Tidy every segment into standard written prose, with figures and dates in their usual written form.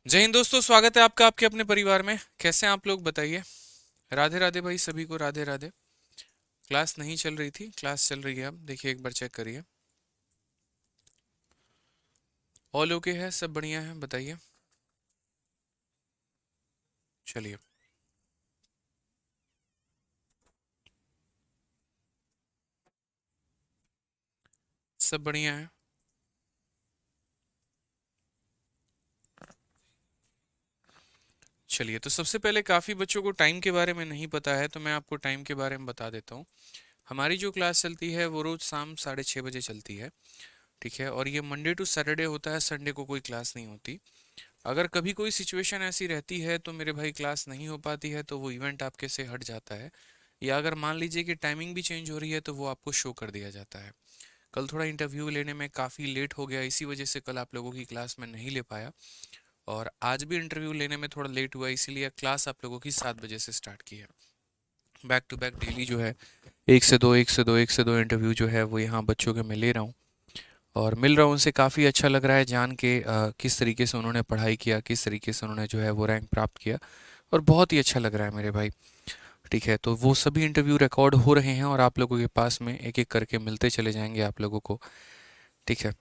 जय हिंद दोस्तों, स्वागत है आपका आपके अपने परिवार में। कैसे हैं आप लोग, बताइए। राधे राधे भाई, सभी को राधे राधे। क्लास नहीं चल रही थी, क्लास चल रही है। अब देखिए, एक बार चेक करिए। ऑल ओके है, सब बढ़िया है, बताइए। चलिए। सब बढ़िया है। चलिए, तो सबसे पहले काफ़ी बच्चों को टाइम के बारे में नहीं पता है, तो मैं आपको टाइम के बारे में बता देता हूँ। हमारी जो क्लास चलती है वो रोज़ शाम 6:30 बजे चलती है। ठीक है, और ये मंडे टू सैटरडे होता है, संडे को कोई क्लास नहीं होती। अगर कभी कोई सिचुएशन ऐसी रहती है तो मेरे भाई क्लास नहीं हो पाती है, तो वो इवेंट आपके से हट जाता है। या अगर मान लीजिए कि टाइमिंग भी चेंज हो रही है तो वो आपको शो कर दिया जाता है। कल थोड़ा इंटरव्यू लेने में काफ़ी लेट हो गया, इसी वजह से कल आप लोगों की क्लास में नहीं ले पाया। और आज भी इंटरव्यू लेने में थोड़ा लेट हुआ, इसीलिए क्लास आप लोगों की 7 बजे से स्टार्ट की है। बैक टू बैक डेली जो है, एक से दो, एक से दो, एक से दो इंटरव्यू जो है वो यहाँ बच्चों के मैं ले रहा हूँ। और मिल रहा हूँ उनसे, काफ़ी अच्छा लग रहा है जान के किस तरीके से उन्होंने पढ़ाई किया, किस तरीके से उन्होंने जो है वो रैंक प्राप्त किया। और बहुत ही अच्छा लग रहा है मेरे भाई। ठीक है, तो वो सभी इंटरव्यू रिकॉर्ड हो रहे हैं और आप लोगों के पास में एक एक करके मिलते चले जाएंगे आप लोगों को। ठीक है,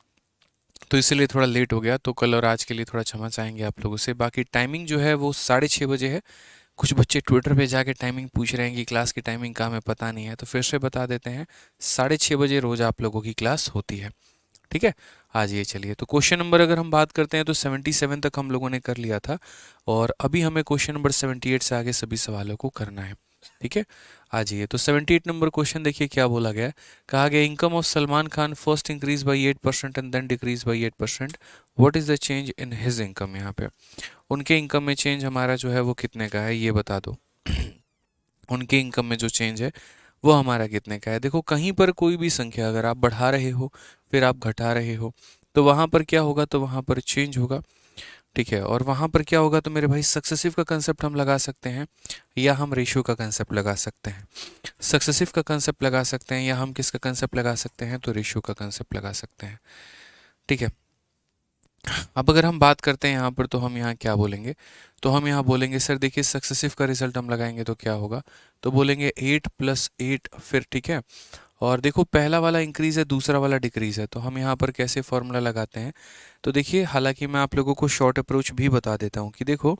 तो इसलिए थोड़ा लेट हो गया, तो कल और आज के लिए थोड़ा क्षमा चाहेंगे आप लोगों से। बाकी टाइमिंग जो है वो 6:30 बजे है। कुछ बच्चे ट्विटर पे जाके टाइमिंग पूछ रहे हैं कि क्लास की टाइमिंग कहाँ, हमें पता नहीं है, तो फिर से बता देते हैं। 6:30 बजे रोज़ आप लोगों की क्लास होती है। ठीक है। आज ये चलिए, तो क्वेश्चन नंबर अगर हम बात करते हैं तो 77 तक हम लोगों ने कर लिया था। और अभी हमें क्वेश्चन नंबर 78 से आगे सभी सवालों को करना है। ठीक है। आ जाइए, तो 78 नंबर क्वेश्चन देखिए क्या बोला गया है। कहा गया, income of Salman Khan first increase by 8% and then decrease by 8%। What is the change in his income. यहाँ पे उनके इनकम में चेंज हमारा जो है वो कितने का है, ये बता दो। उनके इनकम में जो चेंज है वो हमारा कितने का है। देखो, कहीं पर कोई भी संख्या अगर आप बढ़ा रहे हो, फिर आप घटा रहे हो, तो वहाँ पर क्या होगा, तो वहाँ पर चेंज होगा। ठीक है, और वहाँ पर क्या होगा, तो मेरे भाई सक्सेसिव का कंसेप्ट हम लगा सकते हैं, या हम रेशियो का कंसेप्ट लगा सकते हैं। सक्सेसिव का कंसेप्ट लगा सकते हैं, या हम किसका कंसेप्ट लगा सकते हैं, तो रेशियो का कंसेप्ट लगा सकते हैं। ठीक है। अब अगर हम बात करते हैं यहाँ पर, तो हम यहाँ क्या बोलेंगे, तो हम यहाँ बोलेंगे सर देखिए, सक्सेसिव का रिजल्ट हम लगाएंगे तो क्या होगा, तो बोलेंगे 8 + 8 फिर। ठीक है, और देखो पहला वाला इंक्रीज है, दूसरा वाला डिक्रीज है, तो हम यहाँ पर कैसे फॉर्मूला लगाते हैं। तो देखिए, हालांकि मैं आप लोगों को शॉर्ट अप्रोच भी बता देता हूँ कि देखो,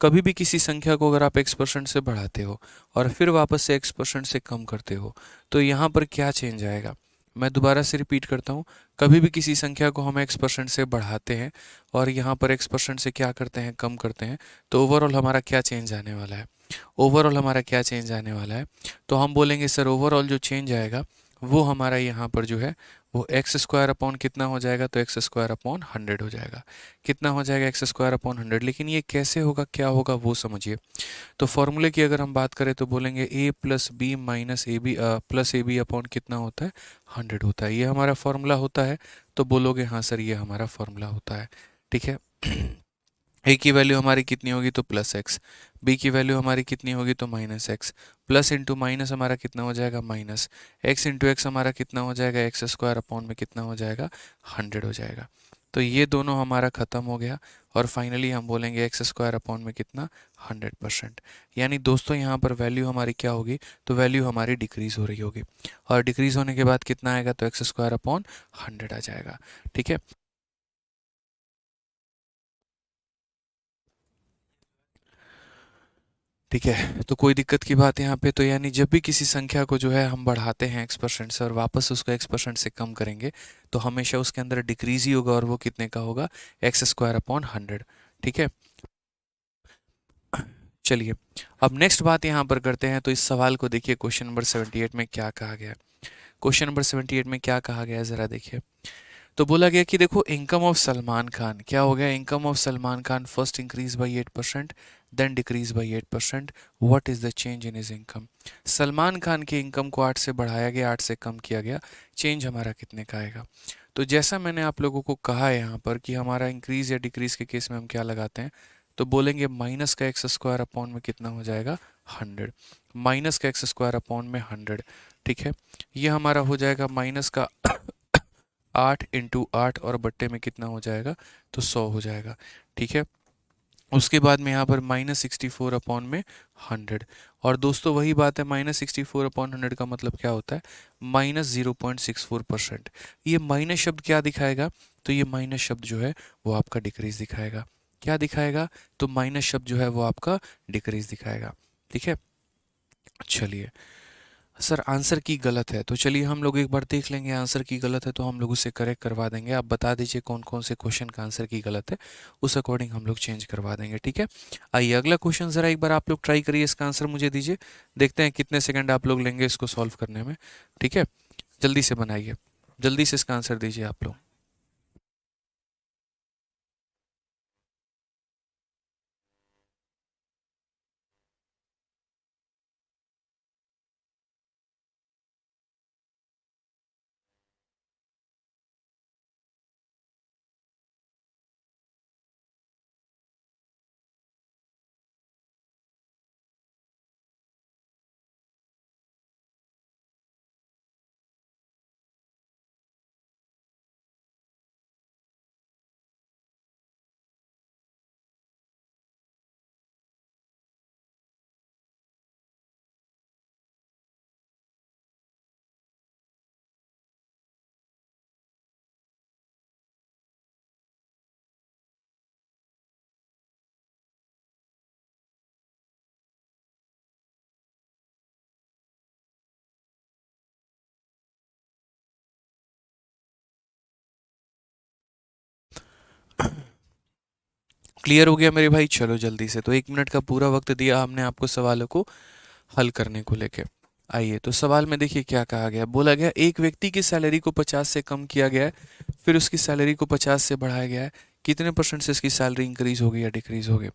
कभी भी किसी संख्या को अगर आप x% से बढ़ाते हो और फिर वापस से x% से कम करते हो, तो यहाँ पर क्या चेंज आएगा। मैं दोबारा से रिपीट करता हूँ, कभी भी किसी संख्या को हम x% से बढ़ाते हैं और यहाँ पर x% से क्या करते हैं, कम करते हैं, तो ओवरऑल हमारा क्या चेंज आने वाला है। ओवरऑल हमारा क्या चेंज आने वाला है, तो हम बोलेंगे सर ओवरऑल जो चेंज आएगा वो हमारा यहाँ पर जो है वो x² अपॉन कितना हो जाएगा, तो x² अपॉन 100 हो जाएगा। कितना हो जाएगा, x² अपॉन 100। लेकिन ये कैसे होगा, क्या होगा, वो समझिए। तो फॉर्मूले की अगर हम बात करें तो बोलेंगे a + b minus A B plus A B upon कितना होता है, 100 होता है। ये हमारा फॉर्मूला होता है। तो बोलोगे हाँ सर, ये हमारा फॉर्मूला होता है। ठीक है। ए की वैल्यू हमारी कितनी होगी, तो +x। बी की वैल्यू हमारी कितनी होगी, तो -x। प्लस इंटू माइनस हमारा कितना हो जाएगा, माइनस। x इंटू एक्स हमारा कितना हो जाएगा, x² अपॉन में कितना हो जाएगा, 100 हो जाएगा। तो ये दोनों हमारा ख़त्म हो गया। और फाइनली हम बोलेंगे x² अपॉन में कितना, 100%। यानी दोस्तों यहाँ पर वैल्यू हमारी क्या होगी, तो वैल्यू हमारी डिक्रीज़ हो रही होगी। और डिक्रीज़ होने के बाद कितना आएगा, तो x² अपॉन 100 आ जाएगा। ठीक है। ठीक है, तो कोई दिक्कत की बात यहाँ पे, तो यानी जब भी किसी संख्या को जो है हम बढ़ाते हैं x% से और वापस उसको x% से कम करेंगे, तो हमेशा उसके अंदर डिक्रीज ही होगा, और वो कितने का होगा, x² अपॉन 100। ठीक है। चलिए, अब नेक्स्ट बात यहाँ पर करते हैं। तो इस सवाल को देखिए, क्वेश्चन नंबर 78 में क्या कहा गया है। क्वेश्चन नंबर 78 में क्या कहा गया है, ज़रा देखिए। तो बोला गया कि देखो, इनकम ऑफ सलमान खान क्या हो गया, income of Salman Khan first increase by 8% then decrease by 8%। What is the change in his income. Salman Khan के इनकम को 8 से बढ़ाया गया, 8 से कम किया गया, चेंज हमारा कितने का आएगा। तो जैसा मैंने आप लोगों को कहा है यहाँ पर कि हमारा इंक्रीज या डिक्रीज के केस में हम क्या लगाते हैं, तो बोलेंगे माइनस का x² अपॉन में कितना हो जाएगा, 100। माइनस का x² अपॉन में 100। ठीक है, ये हमारा हो जाएगा माइनस का 8 इंटू 8 और बट्टे में कितना हो जाएगा, तो 100 हो जाएगा। ठीक है। उसके बाद में यहाँ पर -64/100। और दोस्तों वही बात है, -64/100 का मतलब क्या होता है, -0.64%। ये माइनस शब्द क्या दिखाएगा, तो ये माइनस शब्द जो है वो आपका डिक्रीज दिखाएगा। क्या दिखाएगा, तो माइनस शब्द जो है वो आपका डिक्रीज दिखाएगा। ठीक है, चलिए। सर आंसर की गलत है, तो चलिए हम लोग एक बार देख लेंगे। आंसर की गलत है तो हम लोग उसे करेक्ट करवा देंगे। आप बता दीजिए कौन कौन से क्वेश्चन का आंसर की गलत है, उस अकॉर्डिंग हम लोग चेंज करवा देंगे। ठीक है, आइए अगला क्वेश्चन ज़रा एक बार आप लोग ट्राई करिए, इसका आंसर मुझे दीजिए। देखते हैं कितने सेकंड आप लोग लेंगे इसको सॉल्व करने में। ठीक है, जल्दी से बनाइए, जल्दी से इसका आंसर दीजिए आप लोग। क्लियर हो गया मेरे भाई, चलो जल्दी से। तो 1 मिनट का पूरा वक्त दिया हमने आपको सवालों को हल करने को लेके। आइए, तो सवाल में देखिए क्या कहा गया। बोला गया एक व्यक्ति की सैलरी को 50 से कम किया गया है, फिर उसकी सैलरी को 50 से बढ़ाया गया है। कितने परसेंट से इसकी सैलरी इंक्रीज होगी या डिक्रीज होगी।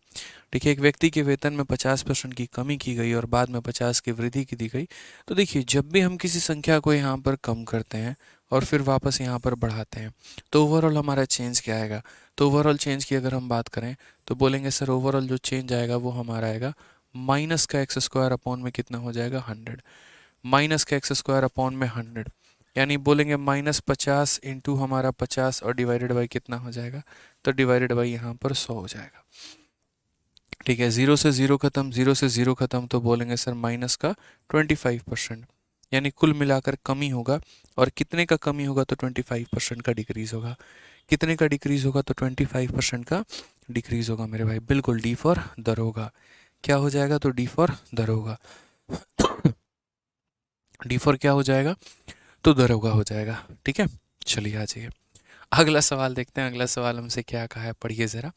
देखिए, एक व्यक्ति के वेतन में 50% की कमी की गई और बाद में 50 की वृद्धि की दी गई। तो देखिए, जब भी हम किसी संख्या को यहाँ पर कम करते हैं और फिर वापस यहाँ पर बढ़ाते हैं, तो ओवरऑल हमारा चेंज क्या आएगा। तो ओवरऑल चेंज की अगर हम बात करें तो बोलेंगे सर ओवरऑल जो चेंज आएगा वो हमारा आएगा माइनस का एक्स स्क्वायर अपॉन में कितना हो जाएगा 100। माइनस का एक्स स्क्वायर अपॉन में 100, यानी बोलेंगे -50 इंटू हमारा 50 और डिवाइडेड बाई कितना हो जाएगा, तो डिवाइडेड बाई यहाँ पर 100 हो जाएगा। ठीक है, जीरो से जीरो खत्म, जीरो से जीरो खत्म, तो बोलेंगे सर माइनस का 25%, यानी कुल मिलाकर कमी होगा। और कितने का कमी होगा, तो 25% का डिक्रीज होगा। कितने का डिक्रीज होगा, तो 25% का डिक्रीज होगा मेरे भाई। बिल्कुल, डी फॉर दरोगा। क्या हो जाएगा, तो डी फॉर दरोगा। डी फॉर क्या हो जाएगा, तो दरोगा हो जाएगा। ठीक है, चलिए आ जाइए अगला सवाल देखते हैं। अगला सवाल हमसे क्या कहा है, पढ़िए ज़रा।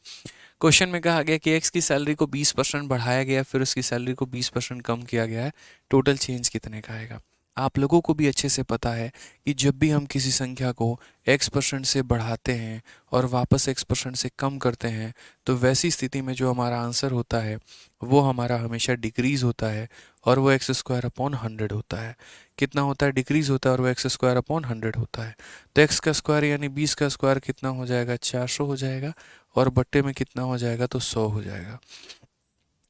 क्वेश्चन में कहा गया कि एक्स की सैलरी को 20% बढ़ाया गया, फिर उसकी सैलरी को 20% कम किया गया है। टोटल चेंज कितने का आएगा। आप लोगों को भी अच्छे से पता है कि जब भी हम किसी संख्या को x% से बढ़ाते हैं और वापस x% से कम करते हैं, तो वैसी स्थिति में जो हमारा आंसर होता है वो हमारा हमेशा डिक्रीज होता है और वो एक्स स्क्वायर अपॉन 100 होता है। कितना होता है, डिक्रीज होता है और वो एक्स स्क्वायर अपॉन 100 होता है। तो एक्स का स्क्वायर यानी 20 का स्क्वायर कितना हो जाएगा, 400 हो जाएगा। और बट्टे में कितना हो जाएगा, तो 100 हो जाएगा।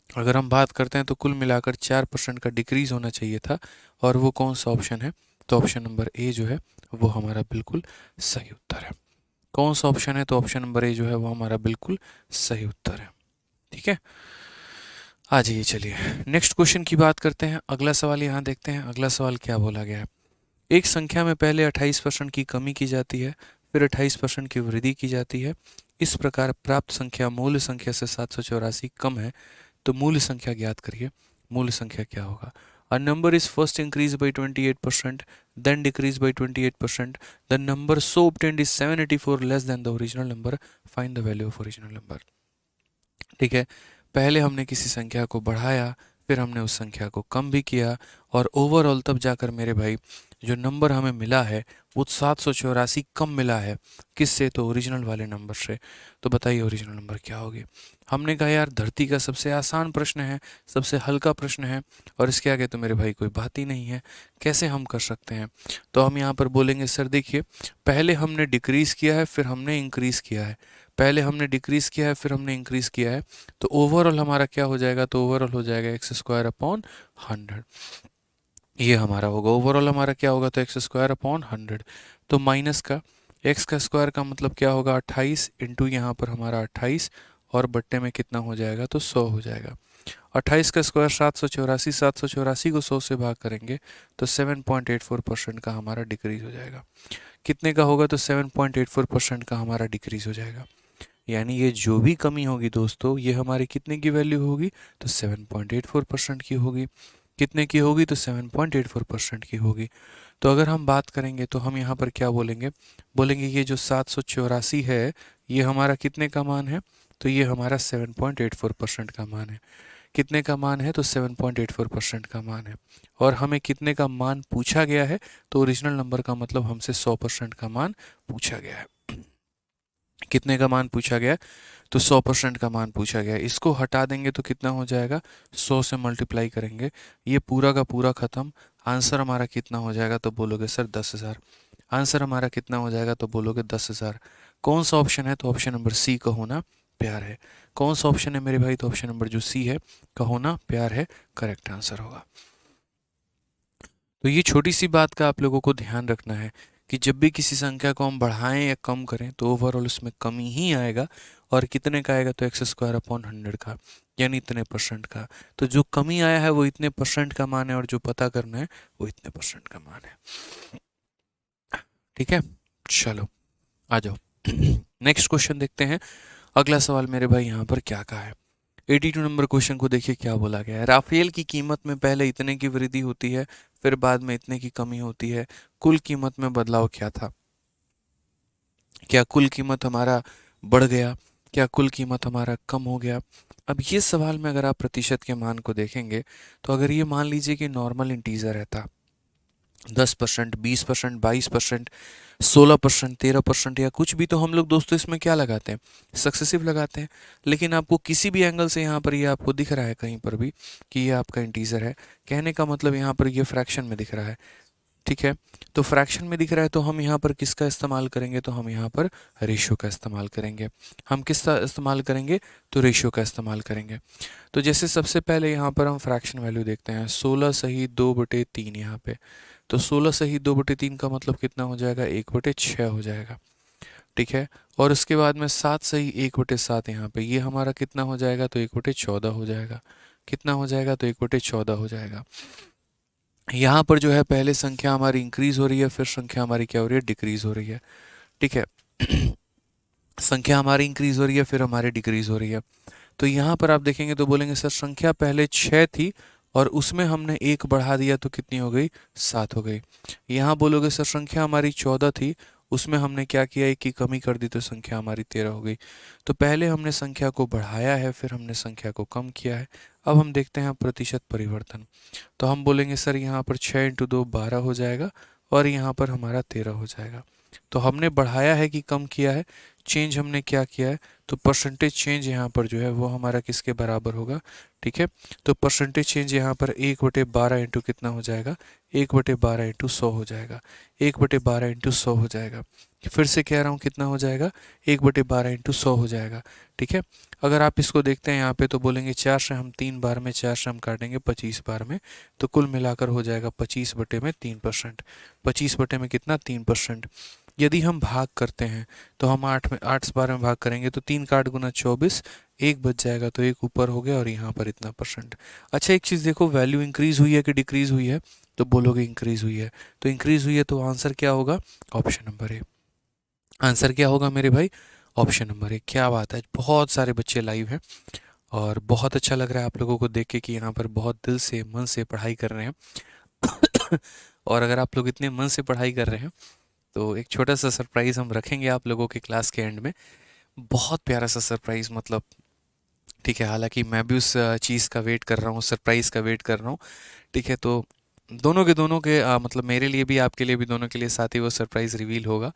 अगर हम बात करते हैं तो कुल मिलाकर 4% का डिक्रीज होना चाहिए था। और वो कौन सा ऑप्शन है, तो ऑप्शन नंबर ए जो है वो हमारा बिल्कुल सही उत्तर है। कौन सा ऑप्शन है, तो ऑप्शन नंबर ए जो है वो हमारा बिल्कुल सही उत्तर है। ठीक है, आ जाइए, चलिए नेक्स्ट क्वेश्चन की बात करते हैं। अगला सवाल यहाँ देखते हैं। अगला सवाल क्या बोला गया है। एक संख्या में पहले 28% की कमी की जाती है, फिर 28% की वृद्धि की जाती है। इस प्रकार प्राप्त संख्या मूल संख्या से 784 कम है, तो मूल संख्या ज्ञात करिए। मूल संख्या क्या होगा। A number is first increased by 28%, then decreased by 28%. The number so obtained is 784 less than the original number. Find the value of original number. ठीक है, पहले हमने किसी संख्या को बढ़ाया, फिर हमने उस संख्या को कम भी किया, और ओवरऑल तब जाकर मेरे भाई जो नंबर हमें मिला है वो 784 कम मिला है। किससे, तो ओरिजिनल वाले नंबर से। तो बताइए ओरिजिनल नंबर क्या होगी। हमने कहा यार धरती का सबसे आसान प्रश्न है, सबसे हल्का प्रश्न है, और इसके आगे तो मेरे भाई कोई बात ही नहीं है, कैसे हम कर सकते हैं। तो हम यहाँ पर बोलेंगे सर देखिए, पहले हमने डिक्रीज़ किया है, फिर हमने इंक्रीज़ किया है। पहले हमने डिक्रीज़ किया है, फिर हमने इंक्रीज़ किया है, तो ओवरऑल हमारा क्या हो जाएगा, तो ओवरऑल हो जाएगा एक्स स्क्वायर अपॉन 100। ये हमारा होगा ओवरऑल, हमारा क्या होगा, तो एक्स स्क्वायर अपॉन 100। तो माइनस का एक्स का स्क्वायर का मतलब क्या होगा, 28 इंटू यहाँ पर हमारा 28, और बट्टे में कितना हो जाएगा, तो 100 हो जाएगा। 28 का स्क्वायर 784, 784 को 100 से भाग करेंगे तो 7.84% का हमारा डिक्रीज हो जाएगा। कितने का होगा, तो 7.84% का हमारा डिक्रीज हो जाएगा। यानी ये जो भी कमी होगी दोस्तों, ये हमारी कितने की वैल्यू होगी, तो 7.84% की होगी। कितने की होगी, तो 7.84% की होगी। तो अगर हम बात करेंगे तो हम यहाँ पर क्या बोलेंगे, बोलेंगे ये जो 784 है ये हमारा कितने का मान है, तो ये हमारा 7.84% का मान है। कितने का मान है, तो 7.84% का मान है। और हमें कितने का मान पूछा गया है, तो ओरिजिनल नंबर का मतलब हमसे 100% का मान पूछा गया है। कितने का मान पूछा गया है, तो 100% का मान पूछा गया है। इसको हटा देंगे तो कितना हो जाएगा, 100 से मल्टीप्लाई करेंगे, ये पूरा का पूरा खत्म। आंसर हमारा कितना हो जाएगा, तो बोलोगे सर 10,000। आंसर हमारा कितना हो जाएगा, तो बोलोगे 10,000। कौन सा ऑप्शन है, तो ऑप्शन नंबर सी का होना प्यार है। कौन सा ऑप्शन है मेरे भाई, तो ऑप्शन नंबर जो सी है का होना प्यार है, करेक्ट आंसर होगा। तो ये छोटी सी बात का आप लोगों को ध्यान रखना है कि जब भी किसी संख्या को हम बढ़ाएं या कम करें तो ओवरऑल उसमें कमी ही आएगा। और कितने का आएगा, तो x² अपॉन 100 का, यानी इतने परसेंट का। तो जो कमी आया है वो इतने परसेंट का मान है, और जो पता करना है वो इतने परसेंट का मान है। ठीक है, चलो आ जाओ। नेक्स्ट क्वेश्चन देखते हैं। अगला सवाल मेरे भाई यहाँ पर क्या कहा है। 82 नंबर क्वेश्चन को देखिए क्या बोला गया है। राफेल की कीमत में पहले इतने की वृद्धि होती है, फिर बाद में इतने की कमी होती है, कुल कीमत में बदलाव क्या था। क्या कुल कीमत हमारा बढ़ गया, क्या कुल कीमत हमारा कम हो गया। अब ये सवाल में अगर आप प्रतिशत के मान को देखेंगे, तो अगर ये मान लीजिए कि नॉर्मल इंटीजर रहता 10%, 20%, 22%, 16%, 13% या कुछ भी, तो हम लोग दोस्तों इसमें क्या लगाते हैं, सक्सेसिव लगाते हैं। लेकिन आपको किसी भी एंगल से यहाँ पर ये आपको दिख रहा है कहीं पर भी कि ये आपका इंटीजर है, कहने का मतलब यहाँ पर ये फ्रैक्शन में दिख रहा है। ठीक है, तो फ्रैक्शन में दिख रहा है तो हम यहाँ पर किसका इस्तेमाल करेंगे, तो हम यहाँ पर रेशियो का इस्तेमाल करेंगे। हम किसका इस्तेमाल करेंगे, तो रेशियो का इस्तेमाल करेंगे। तो जैसे सबसे पहले यहाँ पर हम फ्रैक्शन वैल्यू देखते हैं, 16/2/3 यहाँ पे। तो 16/2/3 का मतलब कितना हो जाएगा, 1/6 हो जाएगा। ठीक है, और उसके बाद में 7/1/7 यहाँ पे, ये हमारा कितना हो जाएगा, तो 1/14 हो जाएगा। कितना हो जाएगा, तो 1/14 हो जाएगा। यहाँ पर जो है पहले संख्या हमारी इंक्रीज हो रही है, फिर संख्या हमारी क्या हो रही है, डिक्रीज हो रही है। ठीक है, संख्या हमारी इंक्रीज हो रही है, फिर हमारी डिक्रीज हो रही है। तो यहाँ पर आप देखेंगे तो बोलेंगे सर संख्या पहले 6 थी और उसमें हमने 1 बढ़ा दिया तो कितनी हो गई, 7 हो गई। यहाँ बोलोगे सर संख्या हमारी 14 थी, उसमें हमने क्या किया, 1 की कमी कर दी तो संख्या हमारी 13 हो गई। तो पहले हमने संख्या को बढ़ाया है, फिर हमने संख्या को कम किया है। अब हम देखते हैं प्रतिशत परिवर्तन। तो हम बोलेंगे सर यहाँ पर 6 × 2 12 हो जाएगा, और यहाँ पर हमारा 13 हो जाएगा। तो हमने बढ़ाया है कि कम किया है, चेंज हमने क्या किया है, तो परसेंटेज चेंज यहाँ पर जो है वो हमारा किसके बराबर होगा। ठीक है, तो परसेंटेज चेंज यहाँ पर 1/12 इंटू कितना हो जाएगा, 1/12 इंटू 100 हो जाएगा। 1/12 इंटू 100 हो जाएगा। फिर से कह रहा हूँ कितना हो जाएगा, 1/12 इंटू 100 हो जाएगा। ठीक है, अगर आप इसको देखते हैं यहाँ पे तो बोलेंगे 4 से हम 3 बार में, 4 से हम काटेंगे 25 बार में, तो कुल मिलाकर हो जाएगा 25/3%। 25 में कितना, 3%। यदि हम भाग करते हैं तो हम 8 बार में भाग करेंगे तो 3 काट गुना 24, 1 बच जाएगा, तो 1 ऊपर हो गया और यहाँ पर इतना परसेंट। अच्छा एक चीज़ देखो, वैल्यू इंक्रीज हुई है कि डिक्रीज हुई है, तो बोलोगे इंक्रीज हुई है। तो इंक्रीज हुई है तो आंसर क्या होगा, ऑप्शन नंबर ए। आंसर क्या होगा मेरे भाई, ऑप्शन नंबर ए। क्या बात है, बहुत सारे बच्चे लाइव हैं और बहुत अच्छा लग रहा है आप लोगों को देख के कि यहाँ पर बहुत दिल से मन से पढ़ाई कर रहे हैं। और अगर आप लोग इतने मन से पढ़ाई कर रहे हैं तो एक छोटा सा सरप्राइज़ हम रखेंगे आप लोगों के क्लास के एंड में। बहुत प्यारा सा सरप्राइज़ मतलब। ठीक है, हालांकि मैं भी उस चीज़ का वेट कर रहा हूँ, सरप्राइज़ का वेट कर रहा हूँ। ठीक है, तो दोनों के मतलब मेरे लिए भी आपके लिए भी, दोनों के लिए साथ ही वो सरप्राइज़ रिवील होगा।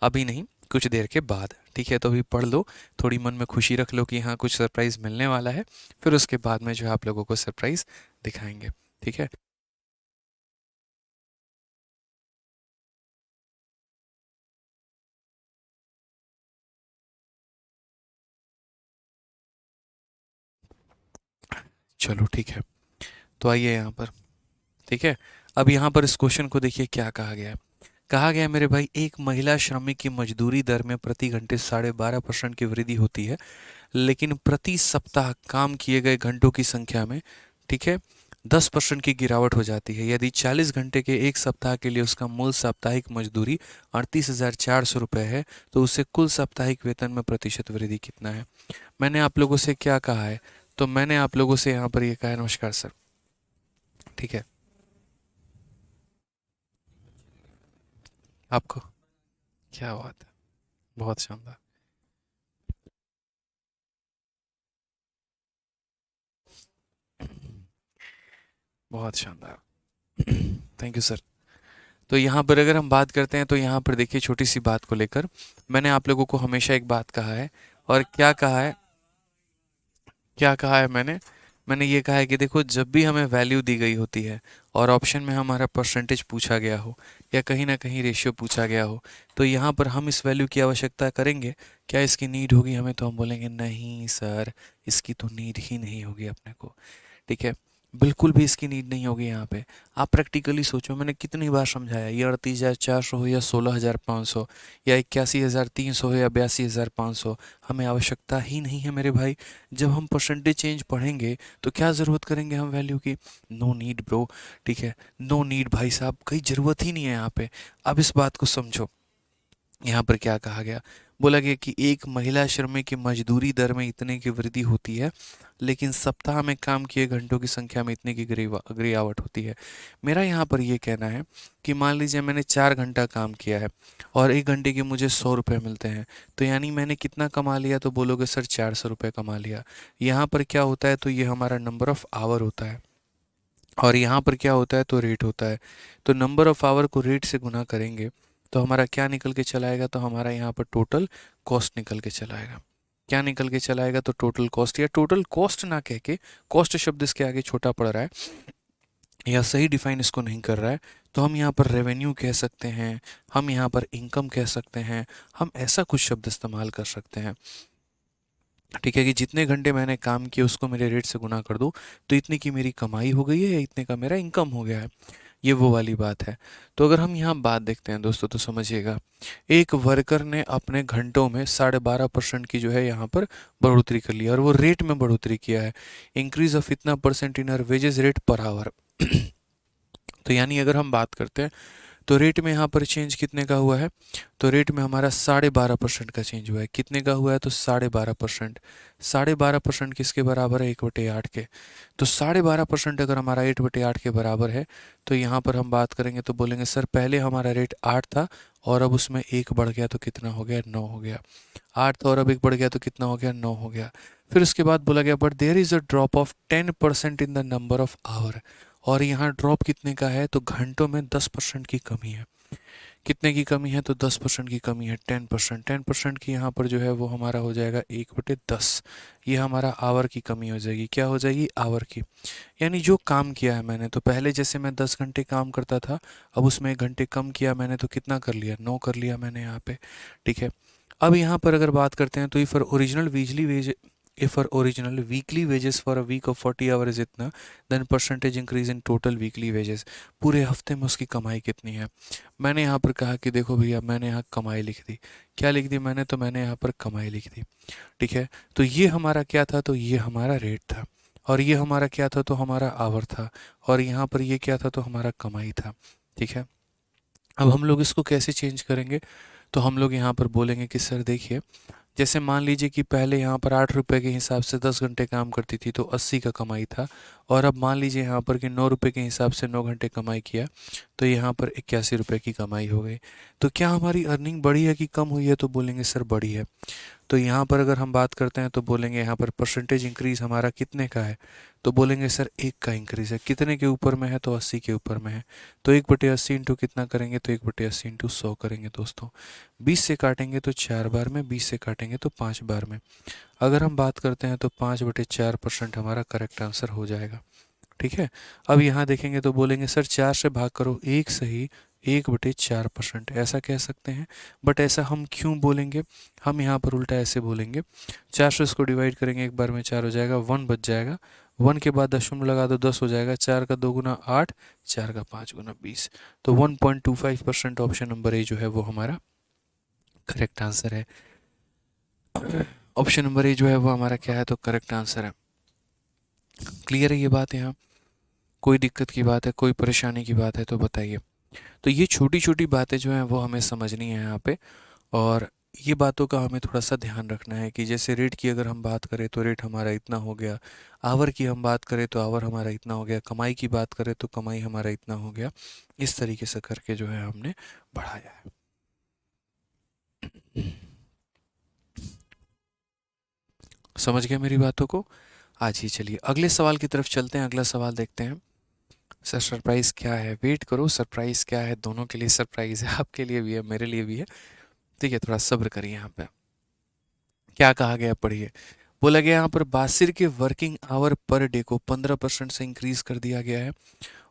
अभी नहीं, कुछ देर के बाद। ठीक है, तो अभी पढ़ लो, थोड़ी मन में खुशी रख लो कि हाँ कुछ सरप्राइज़ मिलने वाला है, फिर उसके बाद में जो है आप लोगों को सरप्राइज़ दिखाएंगे। ठीक है, चलो ठीक है, तो आइए यहाँ पर। ठीक है, अब यहाँ पर इस क्वेश्चन को देखिए क्या कहा गया है। कहा गया मेरे भाई, एक महिला श्रमिक की मजदूरी दर में प्रति घंटे 12.5% की वृद्धि होती है, लेकिन प्रति सप्ताह काम किए गए घंटों की संख्या में, ठीक है, 10% की गिरावट हो जाती है। यदि 40 घंटे के एक सप्ताह के लिए उसका मूल साप्ताहिक मजदूरी 38,400 रुपये है, तो उसे कुल साप्ताहिक वेतन में प्रतिशत वृद्धि कितना है? मैंने आप लोगों से क्या कहा है? तो मैंने आप लोगों से यहाँ पर ये कहा है, नमस्कार सर, ठीक है, आपको क्या बात है, बहुत शानदार। बहुत शानदार। Thank you sir. तो यहाँ पर अगर हम बात करते हैं तो यहाँ पर देखिए, छोटी सी बात को लेकर मैंने आप लोगों को हमेशा एक बात कहा है, और क्या कहा है, क्या कहा है मैंने? मैंने ये कहा है कि देखो, जब भी हमें वैल्यू दी गई होती है और ऑप्शन में हमारा परसेंटेज पूछा गया हो या कहीं ना कहीं रेशियो पूछा गया हो, तो यहाँ पर हम इस वैल्यू की आवश्यकता करेंगे, क्या इसकी नीड होगी हमें? तो हम बोलेंगे नहीं सर, इसकी तो नीड ही नहीं होगी अपने को, ठीक है, बिल्कुल भी इसकी नीड नहीं होगी यहाँ पे। आप प्रैक्टिकली सोचो, मैंने कितनी बार समझाया, ये 38,400 हो या 16,500 या 81,300 हो या 82,500, हमें आवश्यकता ही नहीं है मेरे भाई। जब हम परसेंटेज चेंज पढ़ेंगे तो क्या ज़रूरत करेंगे हम वैल्यू की? नो नीड ब्रो, ठीक है, नो नीड भाई साहब, कोई ज़रूरत ही नहीं है यहाँ पे। अब इस बात को समझो, यहाँ पर क्या कहा गया, बोला गया कि एक महिला श्रमिक की मजदूरी दर में इतने की वृद्धि होती है, लेकिन सप्ताह में काम किए घंटों की संख्या में इतने की गिरावट होती है। मेरा यहाँ पर ये कहना है कि मान लीजिए मैंने 4 घंटा काम किया है और 1 घंटे के मुझे 100 रुपये मिलते हैं, तो यानी मैंने कितना कमा लिया? तो बोलोगे सर 400 रुपये कमा लिया। यहाँ पर क्या होता है? तो ये हमारा नंबर ऑफ आवर होता है, और यहाँ पर क्या होता है? तो रेट होता है। तो नंबर ऑफ आवर को रेट से गुना करेंगे तो हमारा क्या निकल के चला आएगा? तो हमारा यहाँ पर टोटल कॉस्ट निकल के चला आएगा। क्या निकल के चला आएगा? तो टोटल कॉस्ट, या टोटल कॉस्ट ना कह के, कॉस्ट शब्द इसके आगे छोटा पड़ रहा है या सही डिफाइन इसको नहीं कर रहा है, तो हम यहाँ पर रेवेन्यू कह सकते हैं, हम यहाँ पर इनकम कह सकते हैं, हम ऐसा कुछ शब्द इस्तेमाल कर सकते हैं, ठीक है, कि जितने घंटे मैंने काम किए उसको मेरे रेट से गुना कर दूँ तो इतने की मेरी कमाई हो गई है या इतने का मेरा इनकम हो गया है। ये वो वाली बात है। तो अगर हम यहाँ बात देखते हैं दोस्तों, तो समझिएगा, एक वर्कर ने अपने घंटों में 12.5% की जो है यहाँ पर बढ़ोतरी कर लिया, और वो रेट में बढ़ोतरी किया है, इंक्रीज ऑफ इतना percent in our wages rate per hour. तो यानी अगर हम बात करते हैं तो रेट में यहाँ पर चेंज कितने का हुआ है? तो रेट में हमारा 12.5% का चेंज हुआ है। कितने का हुआ है? तो 12.5%। 12.5% किसके बराबर है? 1/8 के। तो 12.5% अगर हमारा 1/8 के बराबर है, तो यहाँ पर हम बात करेंगे तो बोलेंगे सर पहले हमारा रेट 8 था और अब उसमें 1 बढ़ गया तो कितना हो गया? 9 हो गया। 8 था और अब 1 बढ़ गया तो कितना हो गया? 9 हो गया। फिर उसके बाद बोला गया but there is a drop of 10% in the number of hour, और यहाँ ड्रॉप कितने का है? तो घंटों में 10% की कमी है। कितने की कमी है? तो 10% की कमी है, 10%। 10% की यहाँ पर जो है वो हमारा हो जाएगा 1/10। ये हमारा आवर की कमी हो जाएगी। क्या हो जाएगी? आवर की। यानी जो काम किया है मैंने, तो पहले जैसे मैं 10 घंटे काम करता था, अब उसमें 1 घंटे कम किया मैंने, तो कितना कर लिया? 9 कर लिया मैंने यहाँ पे, ठीक है। अब यहाँ पर अगर बात करते हैं तो इफ़ ओरिजिनल बिजली veg, if our original weekly wages for a week of 40 hour is इतना, then percentage increase in total weekly wages, पूरे हफ्ते में उसकी कमाई कितनी है? मैंने यहाँ पर कहा कि देखो भैया, मैंने यहाँ कमाई लिख दी। क्या लिख दी मैंने? तो मैंने यहाँ पर कमाई लिख दी, ठीक है। तो ये हमारा क्या था? तो ये हमारा रेट था, और ये हमारा क्या था? तो हमारा आवर था, और यहाँ पर ये क्या था? तो हमारा कमाई था, ठीक है। अब हम लोग इसको कैसे चेंज करेंगे? तो हम लोग यहाँ पर बोलेंगे कि सर देखिए, जैसे मान लीजिए कि पहले यहाँ पर 8 रुपये के हिसाब से 10 घंटे काम करती थी तो 80 का कमाई था, और अब मान लीजिए यहाँ पर कि 9 रुपये के हिसाब से 9 घंटे कमाई किया तो यहाँ पर 81 रुपये की कमाई हो गई। तो क्या हमारी अर्निंग बढ़ी है कि कम हुई है? तो बोलेंगे सर बढ़ी है। तो यहाँ पर अगर हम बात करते हैं तो बोलेंगे यहाँ पर परसेंटेज इंक्रीज हमारा कितने का है? तो बोलेंगे सर 1 का इंक्रीज है। कितने के ऊपर में है? तो 80 के ऊपर में है। तो 1/80 इंटू कितना करेंगे? तो 1/80 इंटू 100 करेंगे दोस्तों। 20 से काटेंगे तो 4 बार में, 20 से काटेंगे तो 5 बार में। अगर हम बात करते हैं तो 5/4% हमारा करेक्ट आंसर हो जाएगा, ठीक है। अब यहाँ देखेंगे तो बोलेंगे सर 4 से भाग करो, 1 सही 1/4%, ऐसा कह सकते हैं। बट ऐसा हम क्यों बोलेंगे, हम यहाँ पर उल्टा ऐसे बोलेंगे, 4 से इसको डिवाइड करेंगे, एक बार में 4 हो जाएगा, 1 बच जाएगा, 1 के बाद दशमलव लगा दो 10 हो जाएगा, 4 का 2 गुना 8, 4 का 5 गुना 20। तो 1.25% ऑप्शन नंबर ए जो है वो हमारा करेक्ट आंसर है। ऑप्शन नंबर ए जो है वो हमारा क्या है, तो करेक्ट आंसर है। क्लियर है ये बात, यहाँ कोई दिक्कत की बात है, कोई परेशानी की बात है तो बताइए। तो ये छोटी छोटी बातें जो हैं वो हमें समझनी है यहाँ पे, और ये बातों का हमें थोड़ा सा ध्यान रखना है कि जैसे रेट की अगर हम बात करें तो रेट हमारा इतना हो गया, आवर की हम बात करें तो आवर हमारा इतना हो गया, कमाई की बात करें तो कमाई हमारा इतना हो गया, इस तरीके से करके जो है हमने बढ़ाया है। समझ गए मेरी बातों को? आज ही चलिए अगले सवाल की तरफ चलते हैं। अगला सवाल देखते हैं। सर सरप्राइज़ क्या है, वेट करो, सरप्राइज़ क्या है, दोनों के लिए सरप्राइज़ है, आपके लिए भी है मेरे लिए भी है। ठीक है, थोड़ा सब्र करिए। यहाँ पे क्या कहा गया पढ़िए। बोला गया यहाँ पर बासिर के वर्किंग आवर पर डे को 15% से इंक्रीज कर दिया गया है,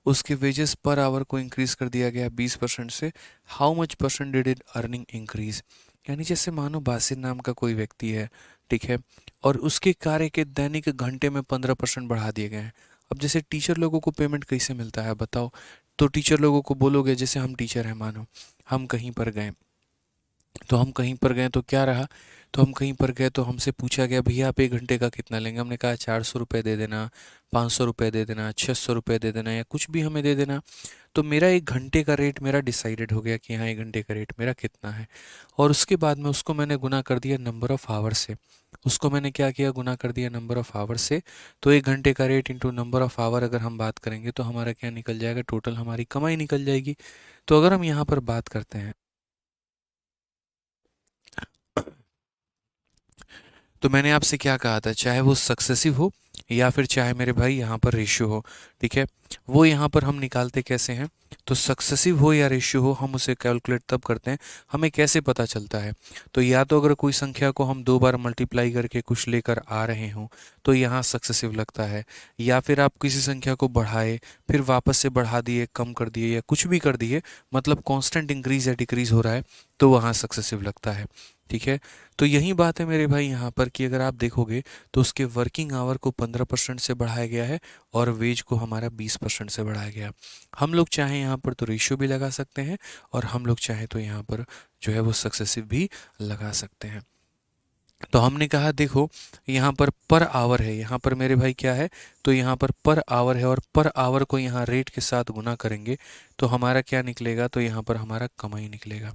उसके वेजेस पर आवर को इंक्रीज कर दिया गया 20% से। How much percent did it earning increase. यानी जैसे मानो बासिर नाम का कोई व्यक्ति है, ठीक है, और उसके कार्य के दैनिक घंटे में 15% बढ़ा दिए गए हैं। अब जैसे टीचर लोगों को पेमेंट कैसे मिलता है बताओ, तो टीचर लोगों को बोलोगे, जैसे हम टीचर हैं, मानो हम कहीं पर गए, तो हम कहीं पर गए तो क्या रहा, तो हम कहीं पर गए तो हमसे पूछा गया भैया आप 1 घंटे का कितना लेंगे, हमने कहा 400 रुपये दे देना, 500 रुपये दे देना, 600 रुपये दे देना, या कुछ भी हमें दे देना। तो मेरा 1 घंटे का रेट मेरा डिसाइडेड हो गया कि हाँ 1 घंटे का रेट मेरा कितना है, और उसके बाद में उसको मैंने गुना कर दिया नंबर ऑफ़ आवर से। उसको मैंने क्या किया, गुना कर दिया नंबर ऑफ़ आवर से। तो 1 घंटे का rate into number of hour अगर हम बात करेंगे तो हमारा क्या निकल जाएगा, टोटल हमारी कमाई निकल जाएगी। तो अगर हम यहाँ पर बात करते हैं, तो मैंने आपसे क्या कहा था, चाहे वो सक्सेसिव हो या फिर चाहे मेरे भाई यहाँ पर रेशियो हो, ठीक है, वो यहाँ पर हम निकालते कैसे हैं। तो सक्सेसिव हो या रेशियो हो, हम उसे कैलकुलेट तब करते हैं, हमें कैसे पता चलता है। तो या तो अगर कोई संख्या को हम 2 बार मल्टीप्लाई करके कुछ लेकर आ रहे हों तो यहाँ सक्सेसिव लगता है, या फिर आप किसी संख्या को बढ़ाए फिर वापस से बढ़ा दिए, कम कर दिए, या कुछ भी कर दिए, मतलब कांस्टेंट इंक्रीज या डिक्रीज हो रहा है, तो वहाँ सक्सेसिव लगता है। ठीक है, तो यही बात है मेरे भाई यहाँ पर कि अगर आप देखोगे तो उसके वर्किंग आवर को 15% से बढ़ाया गया है और वेज को हमारा 20% से बढ़ाया गया। हम लोग चाहें यहाँ पर तो रेशियो भी लगा सकते हैं, और हम लोग चाहें तो यहाँ पर जो है वो सक्सेसिव भी लगा सकते हैं। तो हमने कहा देखो यहाँ पर आवर है, यहाँ पर मेरे भाई क्या है, तो यहाँ पर आवर है, और पर आवर को यहाँ रेट के साथ गुना करेंगे तो हमारा क्या निकलेगा, तो यहाँ पर हमारा कमाई निकलेगा।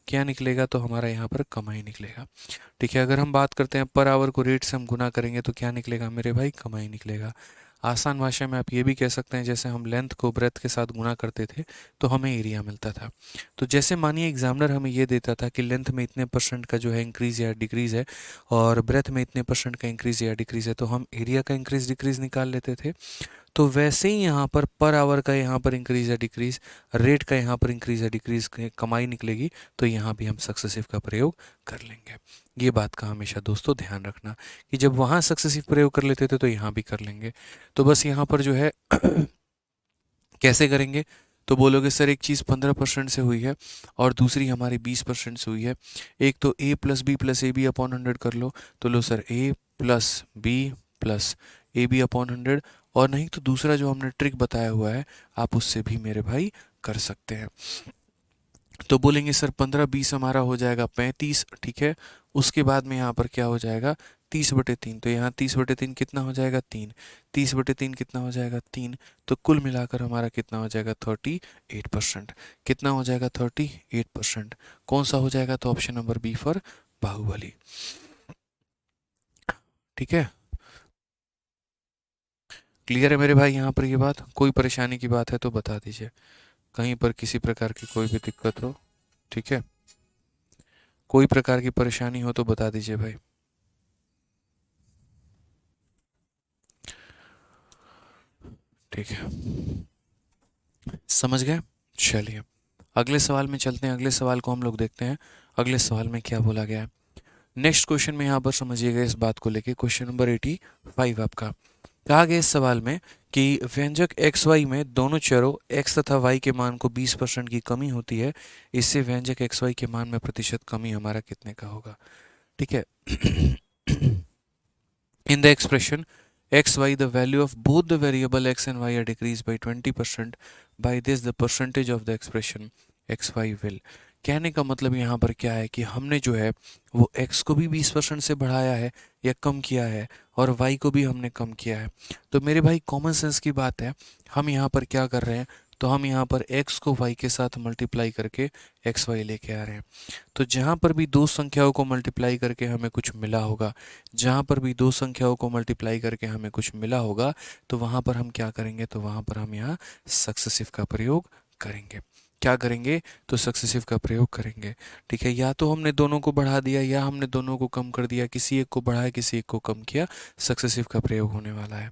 क्या निकलेगा, तो हमारा यहाँ पर कमाई निकलेगा। ठीक है, अगर हम बात करते हैं पर आवर को रेट से हम गुना करेंगे तो क्या निकलेगा मेरे भाई, कमाई निकलेगा। आसान भाषा में आप ये भी कह सकते हैं, जैसे हम लेंथ को ब्रेथ के साथ गुना करते थे तो हमें एरिया मिलता था। तो जैसे मानिए एग्जामिनर हमें ये देता था कि लेंथ में इतने परसेंट का जो है इंक्रीज या डिक्रीज है, और ब्रेथ में इतने परसेंट का इंक्रीज या डिक्रीज है, तो हम एरिया का इंक्रीज डिक्रीज निकाल लेते थे। तो वैसे ही यहाँ पर आवर का यहाँ पर इंक्रीज या डिक्रीज, रेट का यहाँ पर इंक्रीज या डिक्रीज कमाई निकलेगी, तो यहाँ भी हम सक्सेसिव का प्रयोग कर लेंगे। ये बात का हमेशा दोस्तों ध्यान रखना कि जब वहाँ सक्सेसिव प्रयोग कर लेते थे तो यहाँ भी कर लेंगे। तो बस यहाँ पर जो है कैसे करेंगे, तो बोलोगे सर एक चीज़ 15% से हुई है और दूसरी हमारी 20% से हुई है, एक तो a plus B plus A B upon 100 कर लो, तो लो sir a plus B plus A B upon 100, और नहीं तो दूसरा जो हमने ट्रिक बताया हुआ है आप उससे भी मेरे भाई कर सकते हैं। तो बोलेंगे सर 15 20 हमारा हो जाएगा 35, ठीक है, उसके बाद में यहाँ पर क्या हो जाएगा 30/3, तो यहाँ 30/3 कितना हो जाएगा 3, 30/3 कितना हो जाएगा 3, तो कुल मिलाकर हमारा कितना हो जाएगा 38%। कितना हो जाएगा 38%, कौन सा हो जाएगा, तो option number B for Baahubali. ठीक है, क्लियर है मेरे भाई यहाँ पर ये बात, कोई परेशानी की बात है तो बता दीजिए, कहीं पर किसी प्रकार की कोई भी दिक्कत हो। ठीक है, कोई प्रकार की परेशानी हो तो बता दीजिए भाई। ठीक है, समझ गए। चलिए अगले सवाल में चलते हैं, अगले सवाल को हम लोग देखते हैं, अगले सवाल में क्या बोला गया है। नेक्स्ट क्वेश्चन में यहाँ पर समझिएगा इस बात को लेके, क्वेश्चन नंबर 85 आपका। कहा गया इस सवाल में कि व्यंजक एक्स वाई में दोनों चरों एक्स तथा वाई के मान को 20% की कमी होती है, इससे व्यंजक एक्स वाई के मान में प्रतिशत कमी हमारा कितने का होगा। ठीक है। In the expression x y, the value of both the variable x and y are decreased by 20%. By this the percentage of the expression x y will। कहने का मतलब यहाँ पर क्या है कि हमने जो है वो x को भी 20% से बढ़ाया है या कम किया है, और y को भी हमने कम किया है। तो मेरे भाई कॉमन सेंस की बात है, हम यहाँ पर क्या कर रहे हैं, तो हम यहाँ पर x को y के साथ मल्टीप्लाई करके एक्स वाई लेके आ रहे हैं। तो जहाँ पर भी दो संख्याओं को मल्टीप्लाई करके हमें कुछ मिला होगा, जहाँ पर भी दो संख्याओं को मल्टीप्लाई करके हमें कुछ मिला होगा, तो वहाँ पर हम क्या करेंगे, तो वहाँ पर हम यहाँ सक्सेसिव का प्रयोग करेंगे। क्या करेंगे, तो सक्सेसिव का प्रयोग करेंगे। ठीक है, या तो हमने दोनों को बढ़ा दिया या हमने दोनों को कम कर दिया, किसी एक को बढ़ाया किसी एक को कम किया, सक्सेसिव का प्रयोग होने वाला है।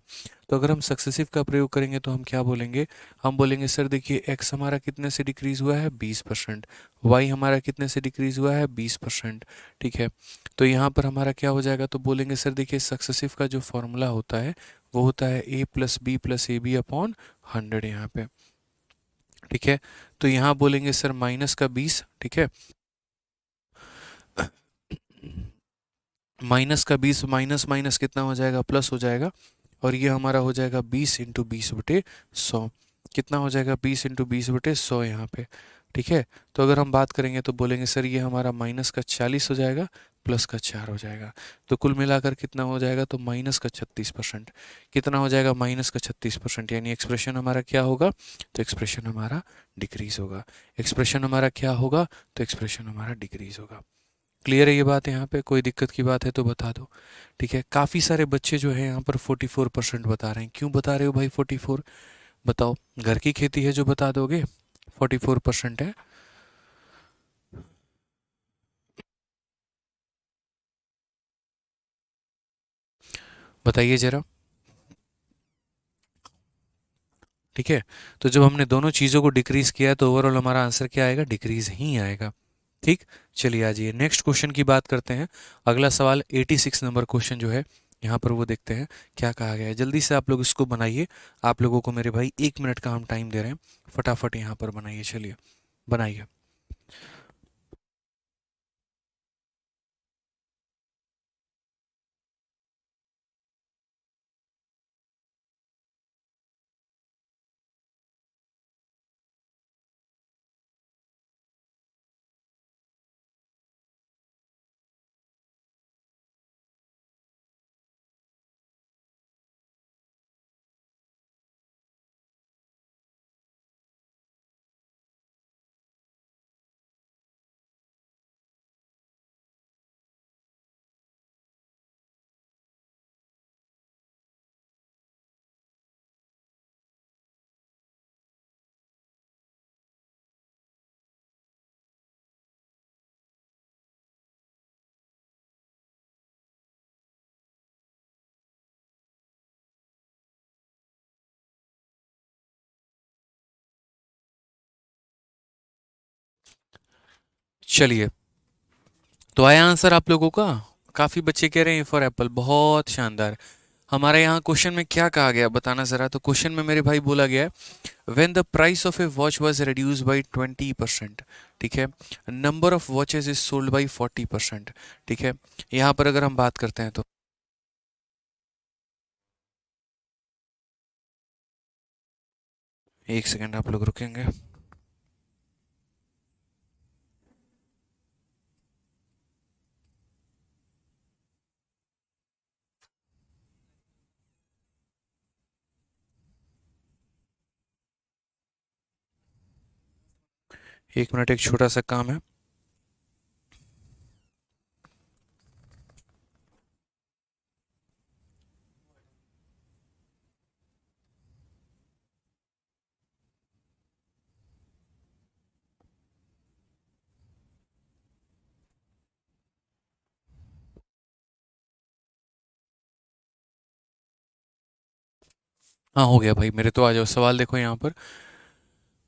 तो अगर हम सक्सेसिव का प्रयोग करेंगे तो हम क्या बोलेंगे, हम बोलेंगे सर देखिए x हमारा कितने से डिक्रीज़ हुआ है 20%, y हमारा कितने से डिक्रीज़ हुआ है 20%। ठीक है, तो यहाँ पर हमारा क्या हो जाएगा, तो बोलेंगे सर देखिए सक्सेसिव का जो फॉर्मूला होता है वो होता है a plus B plus A B upon 100 यहाँ पे। ठीक है, तो यहाँ बोलेंगे सर माइनस का 20। ठीक है, माइनस का 20, माइनस माइनस कितना हो जाएगा, प्लस हो जाएगा, और ये हमारा हो जाएगा 20 × 20/100। कितना हो जाएगा, 20 × 20/100 यहाँ पे। ठीक है, तो अगर हम बात करेंगे तो बोलेंगे सर ये हमारा माइनस का 40 हो जाएगा, प्लस का 4 हो जाएगा, तो कुल मिलाकर कितना हो जाएगा, तो माइनस का 36%। कितना हो जाएगा, माइनस का 36%, यानी एक्सप्रेशन हमारा क्या होगा, तो एक्सप्रेशन हमारा डिक्रीज होगा। एक्सप्रेशन हमारा क्या होगा, तो एक्सप्रेशन हमारा डिक्रीज होगा। क्लियर है ये बात, यहाँ पे कोई दिक्कत की बात है तो बता दो। ठीक है, काफ़ी सारे बच्चे जो हैं यहाँ पर 44% बता रहे हैं। क्यों बता रहे हो भाई 44, बताओ, घर की खेती है जो बता दोगे 44% है। बताइए जरा। ठीक है, तो जब हमने दोनों चीज़ों को डिक्रीज किया तो ओवरऑल हमारा आंसर क्या आएगा, डिक्रीज ही आएगा। ठीक, चलिए आ जाइए नेक्स्ट क्वेश्चन की बात करते हैं। अगला सवाल 86 नंबर क्वेश्चन जो है यहाँ पर वो देखते हैं क्या कहा गया है। जल्दी से आप लोग इसको बनाइए, आप लोगों को मेरे भाई 1 मिनट का हम टाइम दे रहे हैं, फटाफट यहाँ पर बनाइए, चलिए बनाइए। चलिए, तो आया आंसर आप लोगों का। काफ़ी बच्चे कह रहे हैं फॉर एप्पल, बहुत शानदार। हमारे यहाँ क्वेश्चन में क्या कहा गया बताना ज़रा। तो क्वेश्चन में मेरे भाई बोला गया है when the price of a watch was reduce by 20%। ठीक है, number of watches is sold by 40%। ठीक है, यहाँ पर अगर हम बात करते हैं तो एक सेकेंड आप लोग रुकेंगे। 1 मिनट, एक छोटा सा काम है। हाँ हो गया भाई, मेरे तो आ जाओ, सवाल देखो यहाँ पर।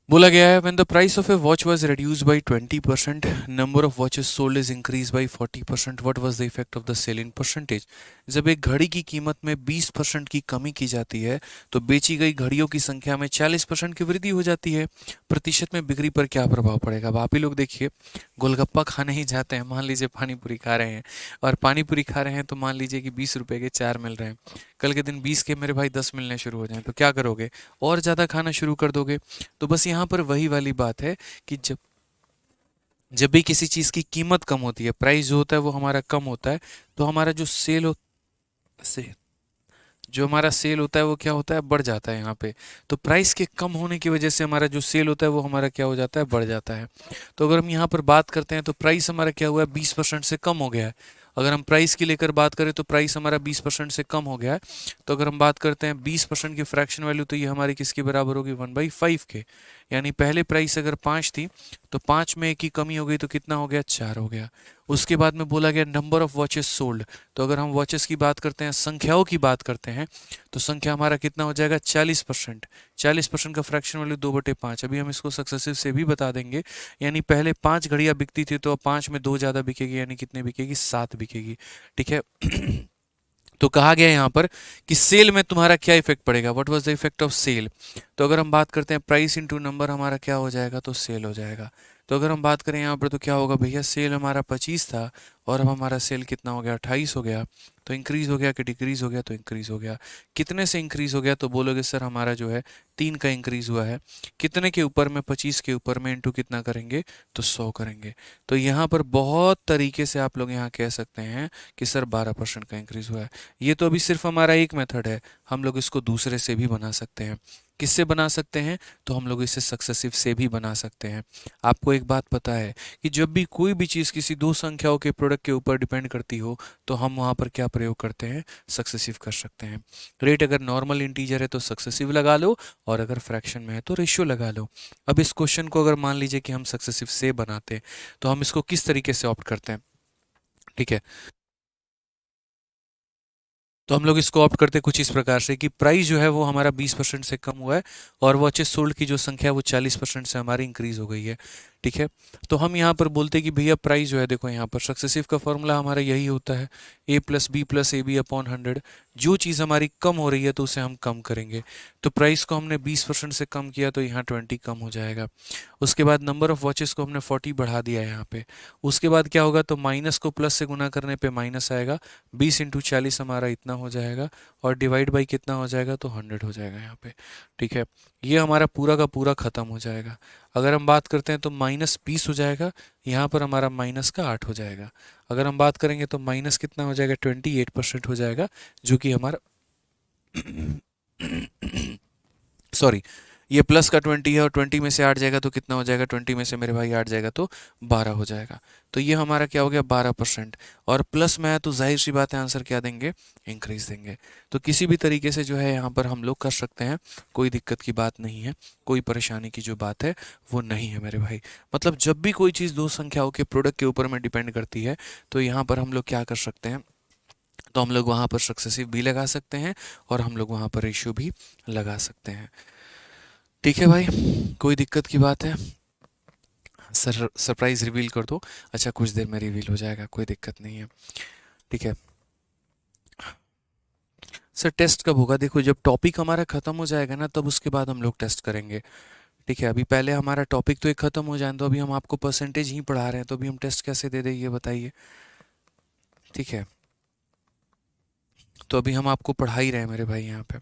बोला गया है when the price of a watch was reduced by 20%, number of watches sold is increase by 40%, what was the effect of the sale in percentage. जब एक घड़ी की कीमत में 20% की कमी की जाती है तो बेची गई घड़ियों की संख्या में 40% की वृद्धि हो जाती है। प्रतिशत में बिक्री पर क्या प्रभाव पड़ेगा। अब आप ही लोग देखिए, गोलगप्पा खाने ही जाते हैं, मान लीजिए पानी पूरी खा रहे हैं, और पानी पूरी खा रहे हैं तो मान लीजिए कि 20 रुपए के 4 मिल रहे हैं, कल के दिन 20 के मेरे भाई 10 मिलने शुरू हो जाएं तो क्या करोगे, और ज़्यादा खाना शुरू कर दोगे। तो बस यहाँ पर वही वाली बात है कि जब जब भी किसी चीज़ की कीमत कम होती है, प्राइस जो होता है वो हमारा कम होता है, तो हमारा जो सेल हो से जो हमारा सेल होता है वो क्या होता है, बढ़ जाता है यहाँ पे। तो प्राइस के कम होने की वजह से हमारा जो सेल होता है वो हमारा क्या हो जाता है, बढ़ जाता है। तो अगर हम यहाँ पर बात करते हैं तो प्राइस हमारा क्या हुआ है, 20% से कम हो गया है। अगर हम प्राइस की लेकर बात करें तो प्राइस हमारा 20% से कम हो गया है। तो अगर हम बात करते हैं 20% की फ्रैक्शन वैल्यू, तो ये हमारी किसके बराबर होगी, 1/5 के। यानी पहले प्राइस अगर 5 थी तो 5 में एक की कमी हो गई तो कितना हो गया, 4 हो गया। उसके बाद में बोला गया नंबर ऑफ वॉचेस सोल्ड। तो अगर हम वॉचेस की बात करते हैं, संख्याओं की बात करते हैं, तो संख्या हमारा कितना हो जाएगा, 40%। 40% का फ्रैक्शन वैल्यू 2/5। अभी हम इसको सक्सेसिव से भी बता देंगे। यानी पहले 5 घड़ियां बिकती थी तो अब 5 में 2 ज़्यादा बिकेगी, यानी कितने बिकेगी, 7 बिकेगी। ठीक है। तो कहा गया है यहाँ पर कि सेल में तुम्हारा क्या इफेक्ट पड़ेगा, what was the effect of sale. तो अगर हम बात करते हैं प्राइस इंटू नंबर, हमारा क्या हो जाएगा, तो सेल हो जाएगा। तो अगर हम बात करें यहाँ पर तो क्या होगा भैया, सेल हमारा 25 था और अब हमारा सेल कितना हो गया, 28 हो गया। तो इंक्रीज हो गया कि डिक्रीज हो गया, तो इंक्रीज हो गया। कितने से इंक्रीज हो गया, तो बोलोगे सर हमारा जो है 3 का इंक्रीज हुआ है। कितने के ऊपर में, 25 के ऊपर में इंटू कितना करेंगे, तो 100 करेंगे। तो यहाँ पर बहुत तरीके से आप लोग यहाँ कह सकते हैं कि सर 12% का इंक्रीज हुआ है। ये तो अभी सिर्फ हमारा एक मेथड है, हम लोग इसको दूसरे से भी बना सकते हैं। किससे बना सकते हैं, तो हम लोग इसे सक्सेसिव से भी बना सकते हैं। आपको एक बात पता है कि जब भी कोई भी चीज़ किसी दो संख्याओं के प्रोडक्ट के ऊपर डिपेंड करती हो तो हम वहाँ पर क्या प्रयोग करते हैं, सक्सेसिव कर सकते हैं। रेट अगर नॉर्मल इंटीजर है तो सक्सेसिव लगा लो, और अगर फ्रैक्शन में है तो रेशियो लगा लो। अब इस क्वेश्चन को अगर मान लीजिए कि हम सक्सेसिव से बनाते हैं तो हम इसको किस तरीके से ऑप्ट करते हैं। ठीक है, तो हम लोग इसको ऑप्ट करते हैं कुछ इस प्रकार से कि प्राइस जो है वो हमारा 20% से कम हुआ है और वॉचेस सोल्ड की जो संख्या है वो 40% से हमारी इंक्रीज हो गई है। ठीक है, तो हम यहाँ पर बोलते हैं कि भैया प्राइस जो है, देखो यहाँ पर सक्सेसिव का फॉर्मूला हमारा यही होता है, a+b+ab/100। जो चीज़ हमारी कम हो रही है तो उसे हम कम करेंगे। तो प्राइस को हमने 20% से कम किया तो यहाँ 20 कम हो जाएगा। उसके बाद नंबर ऑफ वॉचेस को हमने 40 बढ़ा दिया यहाँ पे। उसके बाद क्या होगा, तो माइनस को प्लस से गुना करने पे माइनस आएगा, 20 × 40 हमारा इतना हो जाएगा, और डिवाइड बाई कितना हो जाएगा, तो 100 हो जाएगा यहाँ पे। ठीक है, ये हमारा पूरा का पूरा ख़त्म हो जाएगा। अगर हम बात करते हैं तो -20 हो जाएगा, यहाँ पर हमारा माइनस का 8 हो जाएगा। अगर हम बात करेंगे तो माइनस कितना हो जाएगा, 28% हो जाएगा, जो कि हमारा सॉरी, ये प्लस का 20 है और 20 में से 8 जाएगा तो कितना हो जाएगा, 20 में से मेरे भाई 8 जाएगा तो 12 हो जाएगा। तो ये हमारा क्या हो गया, 12%। और प्लस में है तो जाहिर सी बात है आंसर क्या देंगे, इंक्रीज देंगे। तो किसी भी तरीके से जो है यहाँ पर हम लोग कर सकते हैं, कोई दिक्कत की बात नहीं है, कोई परेशानी की जो बात है वो नहीं है मेरे भाई। मतलब जब भी कोई चीज़ दो संख्याओं के प्रोडक्ट के ऊपर में डिपेंड करती है तो यहाँ पर हम लोग क्या कर सकते हैं, तो हम लोग वहाँ पर सक्सेसिव भी लगा सकते हैं और हम लोग वहाँ पर रेशियो भी लगा सकते हैं। ठीक है भाई, कोई दिक्कत की बात है, सर सरप्राइज रिवील कर दो। अच्छा, कुछ देर में रिवील हो जाएगा, कोई दिक्कत नहीं है। ठीक है सर, टेस्ट कब होगा, देखो जब टॉपिक हमारा ख़त्म हो जाएगा ना तब उसके बाद हम लोग टेस्ट करेंगे। ठीक है, अभी पहले हमारा टॉपिक तो एक ख़त्म हो जाए, तो अभी हम आपको परसेंटेज ही पढ़ा रहे हैं, तो अभी हम टेस्ट कैसे दे दें ये बताइए। ठीक है, तो अभी हम आपको पढ़ा ही रहे हैं मेरे भाई यहाँ पे।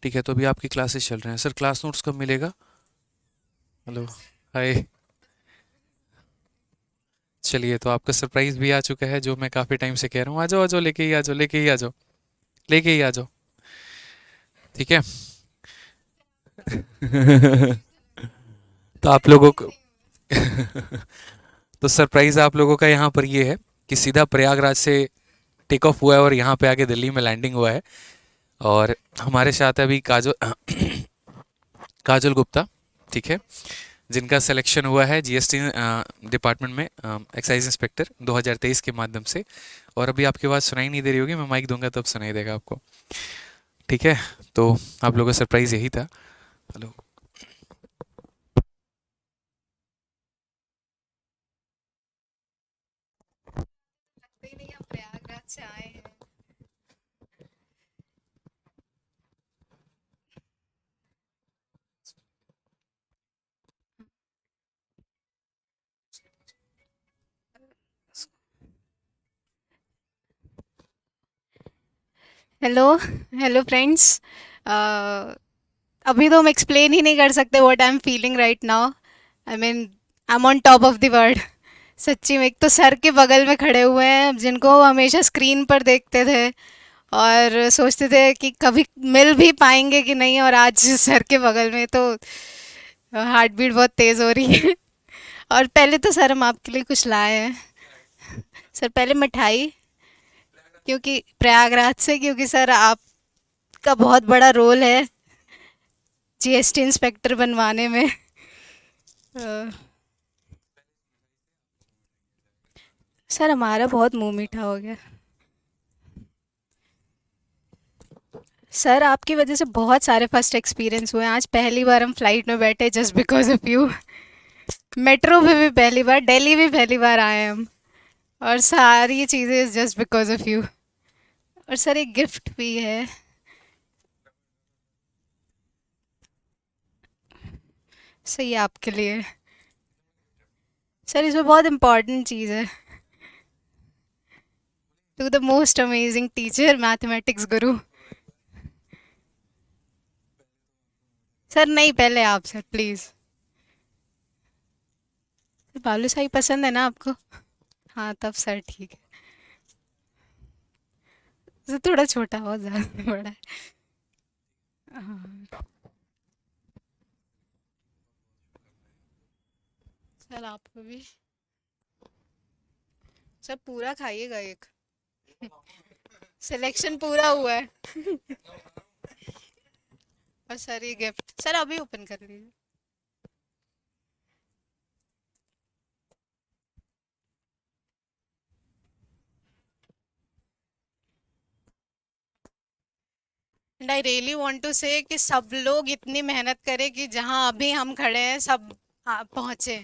ठीक है, तो अभी आपकी क्लासेस चल रहे हैं। सर क्लास नोट्स कब मिलेगा। हेलो, हाय। चलिए, तो आपका सरप्राइज भी आ चुका है, जो मैं काफ़ी टाइम से कह रहा हूँ, आ जाओ आ जाओ, लेके ही आ जाओ, लेके ही आ जाओ, लेके ही आ जाओ। ठीक है। तो आप लोगों को तो सरप्राइज आप लोगों का यहाँ पर ये है कि सीधा प्रयागराज से टेक ऑफ हुआ है और यहाँ पे आके दिल्ली में लैंडिंग हुआ है। और हमारे साथ है अभी काजल काजल गुप्ता। ठीक है, जिनका सिलेक्शन हुआ है जीएसटी डिपार्टमेंट में एक्साइज इंस्पेक्टर 2023 के माध्यम से। और अभी आपकी आवाज़ सुनाई नहीं दे रही होगी, मैं माइक दूंगा तब सुनाई देगा आपको। ठीक है, तो आप लोगों का सरप्राइज यही था। हेलो, से आए हैं। Hello, hello friends. अभी तो हम एक्सप्लेन ही नहीं कर सकते what I am feeling right now. I mean I am on top of the world. सच्ची में, एक तो सर के बगल में खड़े हुए हैं जिनको हमेशा स्क्रीन पर देखते थे और सोचते थे कि कभी मिल भी पाएंगे कि नहीं, और आज सर के बगल में तो हार्ट बीट बहुत तेज़ हो रही है। और पहले तो सर हम आपके लिए कुछ लाए हैं। सर पहले मिठाई, क्योंकि प्रयागराज से, क्योंकि सर आपका बहुत बड़ा रोल है जीएसटी इंस्पेक्टर बनवाने में। अ, सर हमारा बहुत मुंह मीठा हो गया। सर आपकी वजह से बहुत सारे फर्स्ट एक्सपीरियंस हुए। आज पहली बार हम फ्लाइट में बैठे just because of you. Metro में भी पहली बार, दिल्ली भी पहली बार आए हैं हम, और सारी चीज़ें जस्ट बिकॉज ऑफ यू। और सर एक गिफ्ट भी है। सही है आपके लिए। सर इसमें बहुत इंपॉर्टेंट चीज़ है। To the most amazing teacher, mathematics guru. Sir नहीं, पहले आप सर प्लीज़। बालूशाही पसंद है ना आपको? हाँ तब सर ठीक है। सर थोड़ा छोटा, बहुत ज़्यादा बड़ा है। हाँ। सर आपको भी। सर पूरा खाइएगा एक। सिलेक्शन पूरा हुआ है। और सर ये गिफ्ट सर अभी ओपन कर लीजिए। And I really want to say कि सब लोग इतनी मेहनत करें कि जहाँ अभी हम खड़े हैं सब पहुँचे।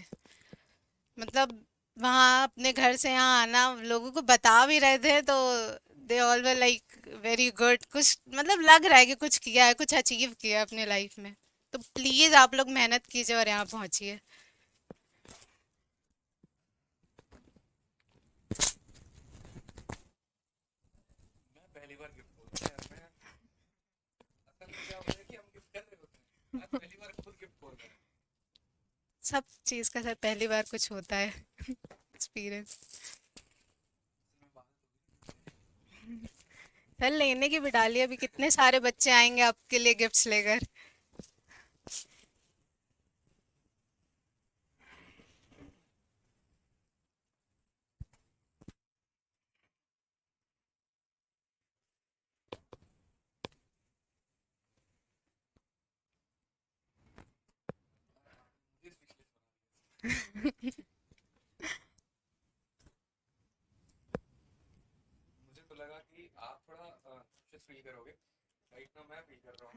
मतलब वहाँ अपने घर से यहाँ आना, लोगों को बता भी रहे थे तो they all were like very good. कुछ मतलब लग रहा है कि कुछ किया है, कुछ अचीव किया है अपने लाइफ में। तो प्लीज़ आप लोग मेहनत कीजिए और यहाँ पहुँचिए। मैं पहली बार गिफ्ट बोलता है यार। मैं असल में क्या होता है कि हम गिफ्ट कर रहे होते हैं, आज पहली बार खुद गिफ्ट बोल रहे हैं। सब चीज़ का सर पहली बार कुछ होता है एक्सपीरियंस। असल में बात सर लेने की भी डालिए, अभी कितने सारे बच्चे आएंगे आपके लिए गिफ्ट्स लेकर। मुझे स्पीचलेस बना दिया। मुझे तो लगा कि आप थोड़ा खुश फील करोगे, राइट ना मैं फील कर रहा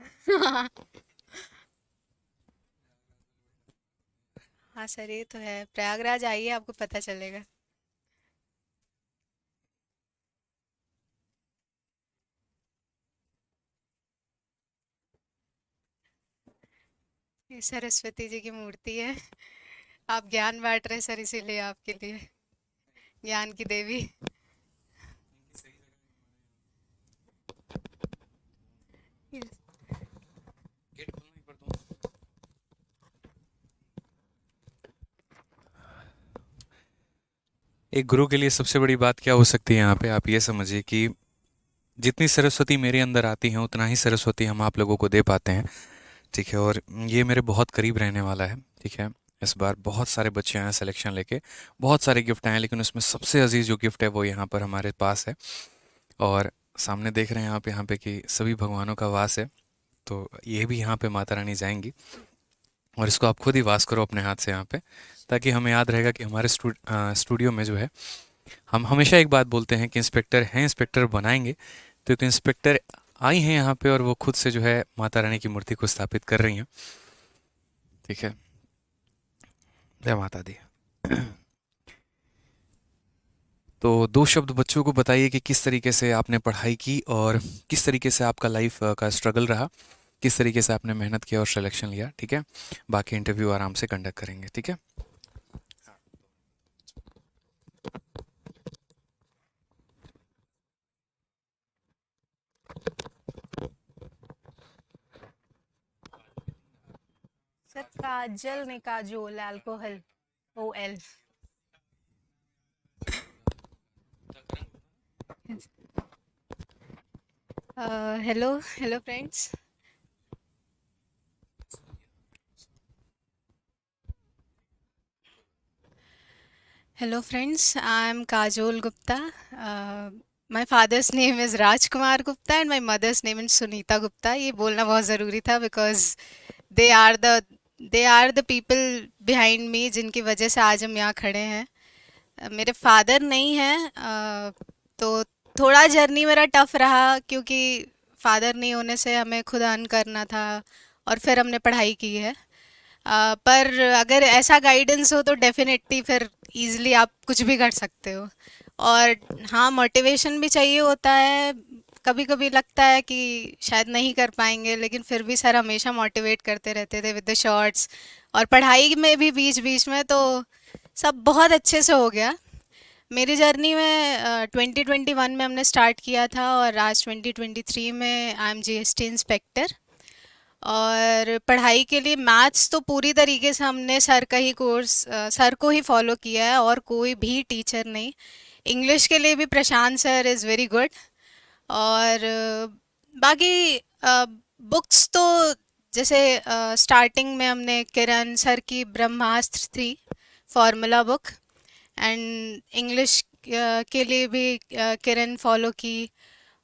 हूँ। हाँ सर ये तो है, प्रयागराज आइए आपको पता चलेगा। ये सरस्वती जी की मूर्ति है। आप ज्ञान बांट रहे हैं सर, इसीलिए आपके लिए ज्ञान की देवी। इनकी सही जगह Yes. गेट खोलना ही पड़ता हूँ। एक गुरु के लिए सबसे बड़ी बात क्या हो सकती है यहाँ पे, आप ये समझिए कि जितनी सरस्वती मेरे अंदर आती है उतना ही सरस्वती हम आप लोगों को दे पाते हैं। ठीक है, और ये मेरे बहुत करीब रहने वाला है। ठीक है, इस बार बहुत सारे बच्चे आए हैं सिलेक्शन लेके, बहुत सारे गिफ्ट आए हैं, लेकिन उसमें सबसे अजीज जो गिफ्ट है वो यहाँ पर हमारे पास है। और सामने देख रहे हैं आप यहाँ पे कि सभी भगवानों का वास है, तो ये भी यहाँ पे माता रानी जाएंगी। और इसको आप खुद ही वास करो अपने हाथ से यहाँ पे, ताकि हमें याद रहेगा कि हमारे स्टूडियो में जो है, हम हमेशा एक बात बोलते हैं कि इंस्पेक्टर हैं, इंस्पेक्टर बनाएंगे। तो एक इंस्पेक्टर आई हैं यहाँ पे और वो खुद से जो है माता रानी की मूर्ति को स्थापित कर रही हैं। ठीक है, जय माता दी। तो दो शब्द बच्चों को बताइए कि किस तरीके से आपने पढ़ाई की और किस तरीके से आपका लाइफ का स्ट्रगल रहा, किस तरीके से आपने मेहनत किया और सिलेक्शन लिया, ठीक है। बाकी इंटरव्यू आराम से कंडक्ट करेंगे, ठीक है। सर काजल नहीं, Kajol, alcohol, O L. Hello hello friends. Hello friends, I am Kajol Gupta. My father's name is Rajkumar Gupta and my mother's name is Sunita Gupta. ये बोलना बहुत ज़रूरी था because they are the they are the people behind me जिनकी वजह से आज हम यहाँ खड़े हैं। मेरे फादर नहीं हैं, तो थोड़ा जर्नी मेरा टफ रहा क्योंकि फादर नहीं होने से हमें खुद अर्न करना था और फिर हमने पढ़ाई की है। पर अगर ऐसा गाइडेंस हो तो डेफिनेटली फिर इजीली आप कुछ भी कर सकते हो। और हाँ, मोटिवेशन भी चाहिए होता है। कभी कभी लगता है कि शायद नहीं कर पाएंगे, लेकिन फिर भी सर हमेशा मोटिवेट करते रहते थे विद द शॉर्ट्स। और पढ़ाई में भी बीच बीच में तो सब बहुत अच्छे से हो गया। मेरी जर्नी में 2021 में हमने स्टार्ट किया था और आज 2023 में आई एम जीएसटी इंस्पेक्टर। और पढ़ाई के लिए मैथ्स तो पूरी तरीके से हमने सर का ही कोर्स, सर को ही फॉलो किया है और कोई भी टीचर नहीं। इंग्लिश के लिए भी प्रशांत सर इज़ वेरी गुड। और बाकी बुक्स तो जैसे स्टार्टिंग में हमने किरण सर की ब्रह्मास्त्र थी फॉर्मूला बुक, एंड इंग्लिश के लिए भी किरण फॉलो की।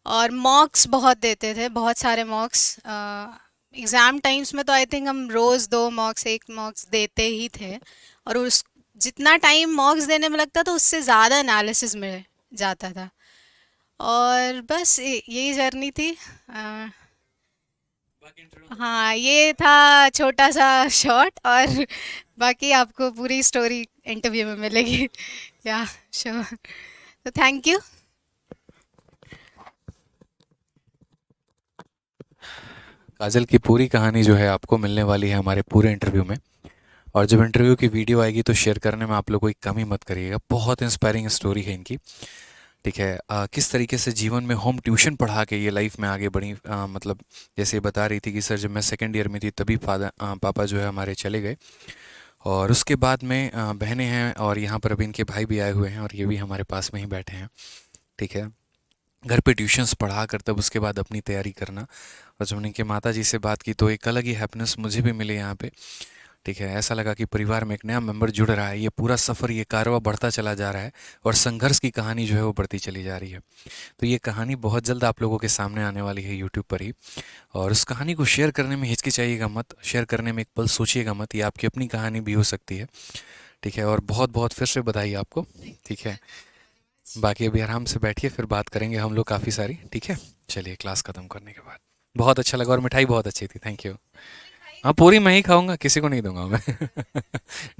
और मॉक्स बहुत देते थे, बहुत सारे मॉक्स। एग्ज़ाम टाइम्स में तो आई थिंक हम रोज़ 2 मॉक्स 1 मॉक्स देते ही थे। और उस जितना टाइम मॉक्स देने में लगता था उससे ज़्यादा एनालिसिस में जाता था। और बस यही जर्नी थी। हाँ, ये था छोटा सा शॉर्ट, और बाकी आपको पूरी स्टोरी इंटरव्यू में मिलेगी। या श्योर। तो थैंक यू। काजल की पूरी कहानी जो है आपको मिलने वाली है हमारे पूरे इंटरव्यू में। और जब इंटरव्यू की वीडियो आएगी तो शेयर करने में आप लोग कोई कमी मत करिएगा, बहुत इंस्पायरिंग स्टोरी है इनकी, ठीक है। किस तरीके से जीवन में होम ट्यूशन पढ़ा के ये लाइफ में आगे बढ़ी, मतलब जैसे ये बता रही थी कि सर जब मैं सेकेंड ईयर में थी तभी पापा जो है हमारे चले गए। और उसके बाद में बहनें हैं और यहाँ पर अभी इनके भाई भी आए हुए हैं और ये भी हमारे पास में ही बैठे हैं, ठीक है। घर पे ट्यूशन्स पढ़ा कर तब उसके बाद अपनी तैयारी करना। और जब उनके माता जी से बात की तो एक अलग ही हैप्पीनेस मुझे भी मिले यहाँ पे, ठीक है। ऐसा लगा कि परिवार में एक नया मेंबर जुड़ रहा है, ये पूरा सफ़र, ये कारवां बढ़ता चला जा रहा है और संघर्ष की कहानी जो है वो बढ़ती चली जा रही है। तो ये कहानी बहुत जल्द आप लोगों के सामने आने वाली है यूट्यूब पर ही। और उस कहानी को शेयर करने में हिचकिचाइएगा मत, शेयर करने में एक पल सोचिएगा मत, ये आपकी अपनी कहानी भी हो सकती है, ठीक है। और बहुत बहुत फिर से बधाई आपको, ठीक है। बाकी अभी आराम से बैठिए, फिर बात करेंगे हम लोग काफ़ी सारी, ठीक है। चलिए क्लास ख़त्म करने के बाद बहुत अच्छा लगा और मिठाई बहुत अच्छी थी, थैंक यू। हाँ, पूरी मैं ही खाऊंगा, किसी को नहीं दूंगा मैं।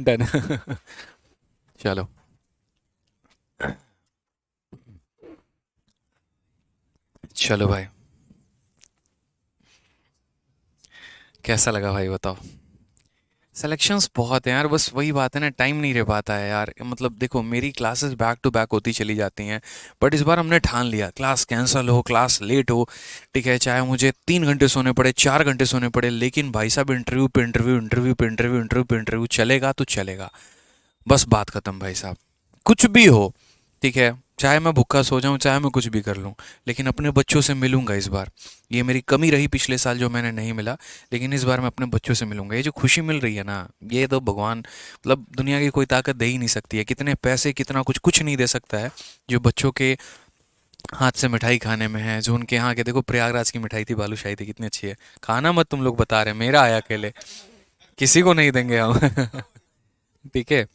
डन। चलो। चलो भाई, कैसा लगा भाई बताओ। सिलेक्शंस बहुत हैं यार, बस वही बात है ना, टाइम नहीं रह पाता है यार। मतलब देखो मेरी क्लासेस बैक टू बैक होती चली जाती हैं, बट इस बार हमने ठान लिया क्लास कैंसिल हो, क्लास लेट हो, ठीक है, चाहे मुझे 3 घंटे सोने पड़े, 4 घंटे सोने पड़े, लेकिन भाई साहब इंटरव्यू पे इंटरव्यू, इंटरव्यू पे इंटरव्यू, इंटरव्यू पे इंटरव्यू चलेगा तो चलेगा, बस बात खत्म भाई साहब। कुछ भी हो, ठीक है, चाहे मैं भूखा सो जाऊं, चाहे मैं कुछ भी कर लूं, लेकिन अपने बच्चों से मिलूंगा इस बार। ये मेरी कमी रही पिछले साल जो मैंने नहीं मिला, लेकिन इस बार मैं अपने बच्चों से मिलूंगा। ये जो खुशी मिल रही है ना, ये तो भगवान, मतलब दुनिया की कोई ताकत दे ही नहीं सकती है, कितने पैसे कितना कुछ कुछ नहीं दे सकता है जो बच्चों के हाथ से मिठाई खाने में है। जो उनके यहाँ के, देखो प्रयागराज की मिठाई थी, बालूशाही थी, कितनी अच्छी है, खाना मत तुम लोग बता रहे, मेरा आया अकेले, किसी को नहीं देंगे हम। ठीक है,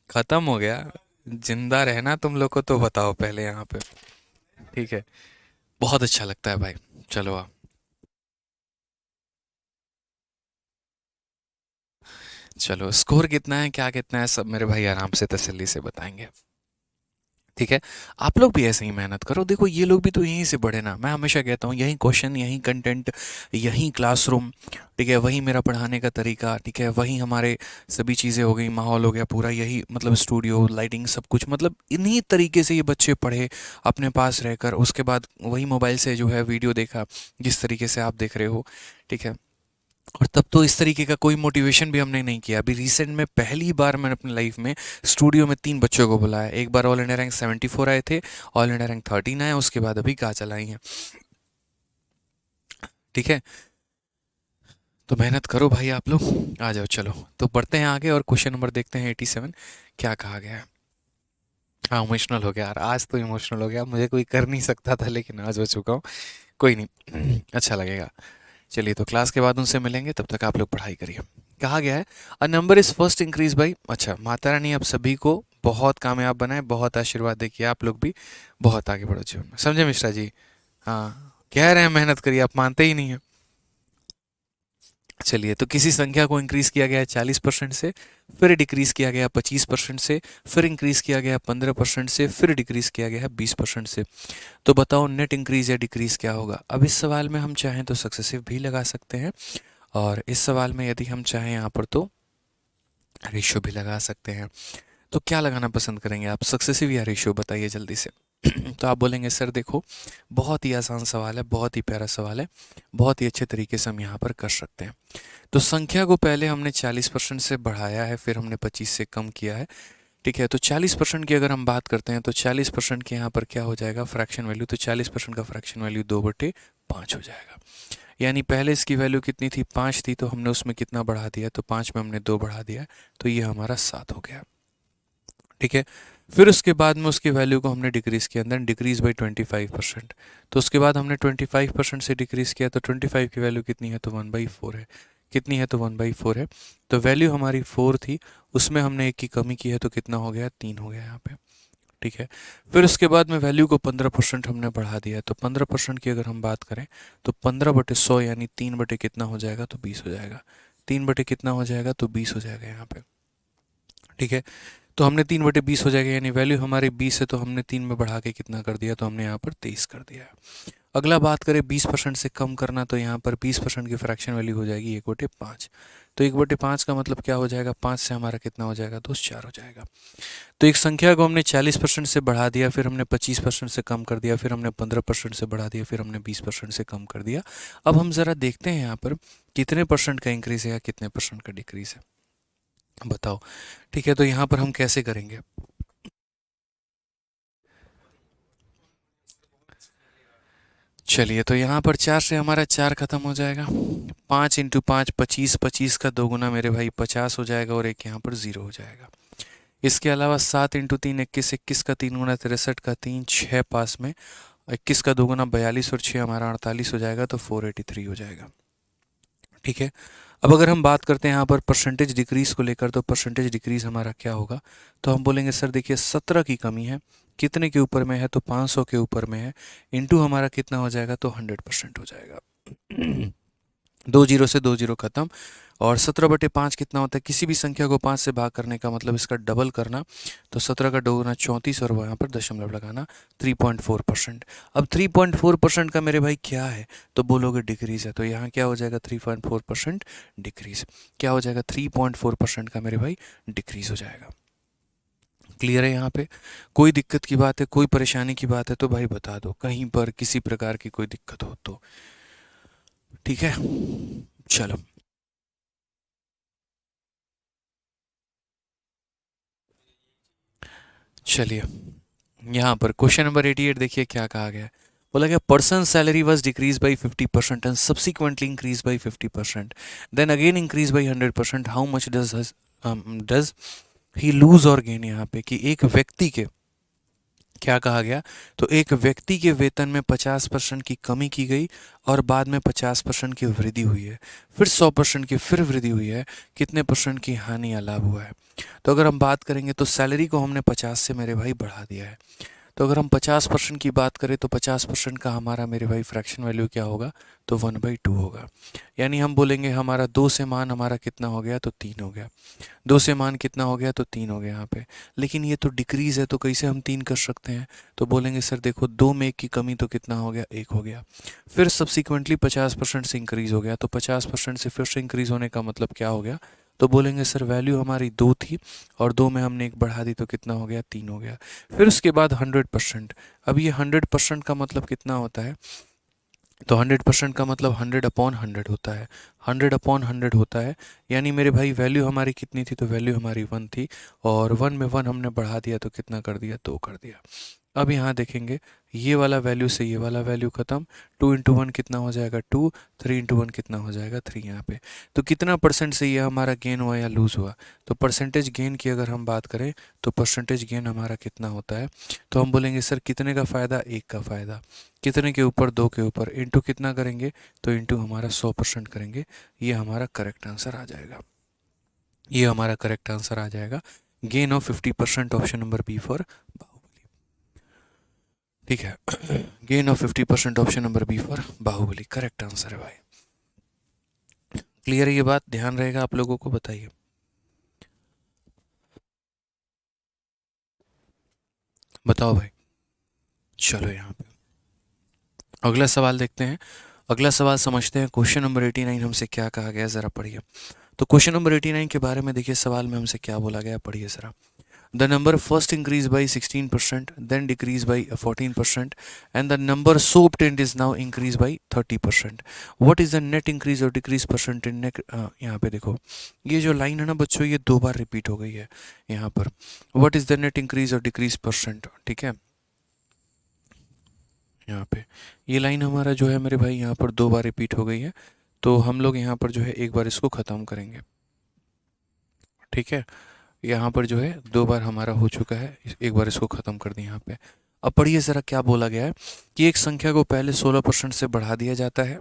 खत्म हो गया। जिंदा रहना तुम लोग को तो बताओ पहले यहाँ पे, ठीक है। बहुत अच्छा लगता है भाई। चलो आप, चलो स्कोर कितना है क्या कितना है सब मेरे भाई आराम से तसल्ली से बताएंगे, ठीक है, आप लोग भी ऐसे ही मेहनत करो। देखो ये लोग भी तो यहीं से बढ़े ना, मैं हमेशा कहता हूँ यही क्वेश्चन, यही कंटेंट, यही क्लासरूम, ठीक है, वही मेरा पढ़ाने का तरीका, ठीक है, वही हमारे सभी चीज़ें हो गई, माहौल हो गया पूरा, यही मतलब स्टूडियो लाइटिंग सब कुछ, मतलब इन्हीं तरीके से ये बच्चे पढ़े अपने पास रहकर, उसके बाद वही मोबाइल से जो है वीडियो देखा जिस तरीके से आप देख रहे हो, ठीक है। और तब तो इस तरीके का कोई मोटिवेशन भी हमने नहीं किया। अभी रिसेंट में पहली बार मैंने अपनी लाइफ में स्टूडियो में 3 बच्चों को बुलाया। एक बार ऑल इंडिया रैंक 74 आए थे, ऑल इंडिया रैंक 13 आए, उसके बाद अभी काजल आई हैं। ठीक है, तो मेहनत करो भाई आप लोग, आ जाओ। चलो तो बढ़ते हैं आगे और क्वेश्चन नंबर देखते हैं 87 क्या कहा गया है। हाँ, इमोशनल हो गया यार, आज तो इमोशनल हो गया, मुझे कोई कर नहीं सकता था लेकिन आज हो चुका हूँ, कोई नहीं अच्छा लगेगा। चलिए तो क्लास के बाद उनसे मिलेंगे, तब तक आप लोग पढ़ाई करिए। कहा गया है a number is first increase by, अच्छा, माता रानी आप सभी को बहुत कामयाब बनाए, बहुत आशीर्वाद देखिए, आप लोग भी बहुत आगे बढ़ो जीवन में, समझे मिश्रा जी? हाँ, कह रहे हैं मेहनत करिए, आप मानते ही नहीं है। चलिए, तो किसी संख्या को इंक्रीज किया गया है 40% से, फिर डिक्रीज किया गया 25% से, फिर इंक्रीज किया गया 15% से, फिर डिक्रीज किया गया है 20% से। तो बताओ नेट इंक्रीज या डिक्रीज क्या होगा? अब इस सवाल में हम चाहें तो सक्सेसिव भी लगा सकते हैं, और इस सवाल में यदि हम चाहें यहाँ पर तो रेशियो भी लगा सकते हैं। तो क्या लगाना पसंद करेंगे आप, सक्सेसिव या रेशियो, बताइए जल्दी से। तो आप बोलेंगे सर देखो बहुत ही आसान सवाल है, बहुत ही प्यारा सवाल है, बहुत ही अच्छे तरीके से हम यहाँ पर कर सकते हैं। तो संख्या को पहले हमने 40% से बढ़ाया है, फिर हमने 25 से कम किया है, ठीक है। तो 40% की अगर हम बात करते हैं तो 40% के यहाँ पर क्या हो जाएगा फ्रैक्शन वैल्यू, तो 40% का फ्रैक्शन वैल्यू 2/5 हो जाएगा। यानी पहले इसकी वैल्यू कितनी थी, 5 थी, तो हमने उसमें कितना बढ़ा दिया, तो 5 में हमने 2 बढ़ा दिया, तो ये हमारा 7 हो गया, ठीक है। फिर उसके बाद में उसकी वैल्यू को हमने डिक्रीज किया, देन डिक्रीज बाई 25%। तो उसके बाद हमने 25% से डिक्रीज किया, तो 25 की वैल्यू कितनी है, तो 1/4 है। कितनी है, तो 1/4 है। तो वैल्यू हमारी 4 थी, उसमें हमने एक की कमी की है, तो कितना हो गया, 3 हो गया यहाँ पे, ठीक है। फिर उसके बाद में वैल्यू को 15% हमने बढ़ा दिया, तो 15% की अगर हम बात करें तो 15/100 यानी 3 कितना हो जाएगा, तो 20 हो जाएगा। 3 कितना हो जाएगा, तो 20 हो जाएगा यहाँ पे, ठीक है। तो हमने 3/20 हो जाएगा, यानी वैल्यू हमारी 20 है, तो हमने 3 में बढ़ा के कितना कर दिया, तो हमने यहाँ पर 23 कर दिया है। अगला बात करें 20% से कम करना, तो यहाँ पर 20% की फ्रैक्शन वैल्यू हो जाएगी 1/5। तो 1/5 का मतलब क्या हो जाएगा, 5 से हमारा कितना हो जाएगा, दोस्त 4 हो जाएगा। तो एक संख्या को हमने 40% से बढ़ा दिया, फिर हमने 25% से कम कर दिया, फिर हमने 15% से बढ़ा दिया, फिर हमने 20% से कम कर दिया। अब हम ज़रा देखते हैं यहाँ पर कितने परसेंट का इंक्रीज है या कितने परसेंट का डिक्रीज है, बताओ। ठीक है, तो यहाँ पर हम कैसे करेंगे, चलिए तो यहाँ पर 4 से हमारा 4 खत्म हो जाएगा, 5 × 5 25, 25 का 2 गुना मेरे भाई 50 हो जाएगा, और एक यहाँ पर 0 हो जाएगा। इसके अलावा 7 × 3 21, 21 का 3 गुना 63 का 3, 6 पास में, 21 का 2 गुना 42, और 6 हमारा 48 हो जाएगा, तो 483 हो जाएगा, ठीक है। अब अगर हम बात करते हैं यहाँ पर परसेंटेज डिक्रीज को लेकर, तो परसेंटेज डिक्रीज हमारा क्या होगा, तो हम बोलेंगे सर देखिए 17 की कमी है, कितने के ऊपर में है, तो 500 के ऊपर में है, इंटू हमारा कितना हो जाएगा, तो 100% हो जाएगा। 2 जीरो से 2 जीरो खत्म। और 17/5 कितना होता है, किसी भी संख्या को 5 से भाग करने का मतलब इसका डबल करना, तो 17 का 2 गुना 34, और वहाँ पर दशमलव लगाना, 3.4%। अब 3.4% का मेरे भाई क्या है, तो बोलोगे डिक्रीज है, तो यहाँ क्या हो जाएगा, 3.4% डिक्रीज, क्या हो जाएगा, 3.4% का मेरे भाई डिक्रीज हो जाएगा। क्लियर है यहाँ पे? कोई दिक्कत की बात है, कोई परेशानी की बात है तो भाई बता दो, कहीं पर किसी प्रकार की कोई दिक्कत हो तो, ठीक है। चलो, चलिए यहाँ पर क्वेश्चन नंबर 88 देखिए क्या कहा गया है। बोला गया person salary was decrease by 50% and subsequently increase by 50%, then again increase by 100%, how much does he lose और गेन। यहाँ पे कि एक व्यक्ति के, क्या कहा गया, तो एक व्यक्ति के वेतन में 50% की कमी की गई, और बाद में 50% की वृद्धि हुई है, फिर 100% की फिर वृद्धि हुई है, कितने परसेंट की हानि या लाभ हुआ है। तो अगर हम बात करेंगे तो सैलरी को हमने 50 से मेरे भाई बढ़ा दिया है, तो अगर हम 50% की बात करें तो 50% का हमारा मेरे भाई फ्रैक्शन वैल्यू क्या होगा, तो 1/2 होगा। यानी हम बोलेंगे हमारा 2 से मान हमारा कितना हो गया, तो 3 हो गया। 2 से मान कितना हो गया, तो 3 हो गया यहाँ पे। लेकिन ये तो डिक्रीज़ है, तो कैसे हम 3 कर सकते हैं? तो बोलेंगे सर देखो 2 में 1 की कमी, तो कितना हो गया, 1 हो गया। फिर सब्सिक्वेंटली 50% से इंक्रीज़ हो गया, तो 50% से फिर से इंक्रीज़ होने का मतलब क्या हो गया, तो बोलेंगे सर वैल्यू हमारी 2 थी और 2 में हमने 1 बढ़ा दी, तो कितना हो गया, 3 हो गया। फिर उसके बाद 100%। अब ये 100% का मतलब कितना होता है, तो 100% का मतलब 100/100 होता है। 100/100 होता है, यानी मेरे भाई वैल्यू हमारी कितनी थी, तो वैल्यू हमारी 1 थी और 1 में 1 हमने बढ़ा दिया, तो कितना कर दिया, 2 कर दिया। अब यहाँ देखेंगे ये वाला वैल्यू से ये वाला वैल्यू खत्म। 2 इंटू 1 कितना हो जाएगा, 2। 3 इंटू 1 कितना हो जाएगा, 3 यहाँ पे। तो कितना परसेंट से ये हमारा गेन हुआ या लूज़ हुआ, तो परसेंटेज गेन की अगर हम बात करें तो परसेंटेज गेन हमारा कितना होता है, तो हम बोलेंगे सर कितने का फ़ायदा, 1 का फ़ायदा। कितने के ऊपर, 2 के ऊपर। इंटू कितना करेंगे, तो इंटू हमारा 100% करेंगे। ये हमारा करेक्ट आंसर आ जाएगा, ये हमारा करेक्ट आंसर आ जाएगा। Gain of 50%, option number B for Baahubali. ठीक है, gain of 50%, option number B for Baahubali correct answer है भाई। क्लियर है ये बात, ध्यान रहेगा आप लोगों को, बताइए। बताओ भाई। चलो यहाँ पे अगला सवाल देखते हैं। अगला सवाल समझते हैं। क्वेश्चन नंबर 89 हमसे क्या कहा गया, ज़रा पढ़िए। तो क्वेश्चन नंबर 89 के बारे में देखिए, सवाल में हमसे क्या बोला गया, पढ़िए ज़रा। The number first increased by 16%, then decreased by 14%, and the number so obtained is now increased by 30%. What is the net increase or decrease percent in net? यहाँ पे देखो, ये जो लाइन है ना बच्चों, ये 2 बार रिपीट हो गई है यहाँ पर। What is the net increase or decrease percent? ठीक है, यहाँ पे ये लाइन हमारा जो है मेरे भाई यहाँ पर 2 बार रिपीट हो गई है। तो हम लोग यहाँ पर जो है एक बार इसको ख़त्म करेंगे। ठीक है, यहाँ पर जो है 2 बार हमारा हो चुका है, एक बार इसको ख़त्म कर दें यहाँ पे। अब पढ़िए ज़रा क्या बोला गया है कि एक संख्या को पहले 16% से बढ़ा दिया जाता है,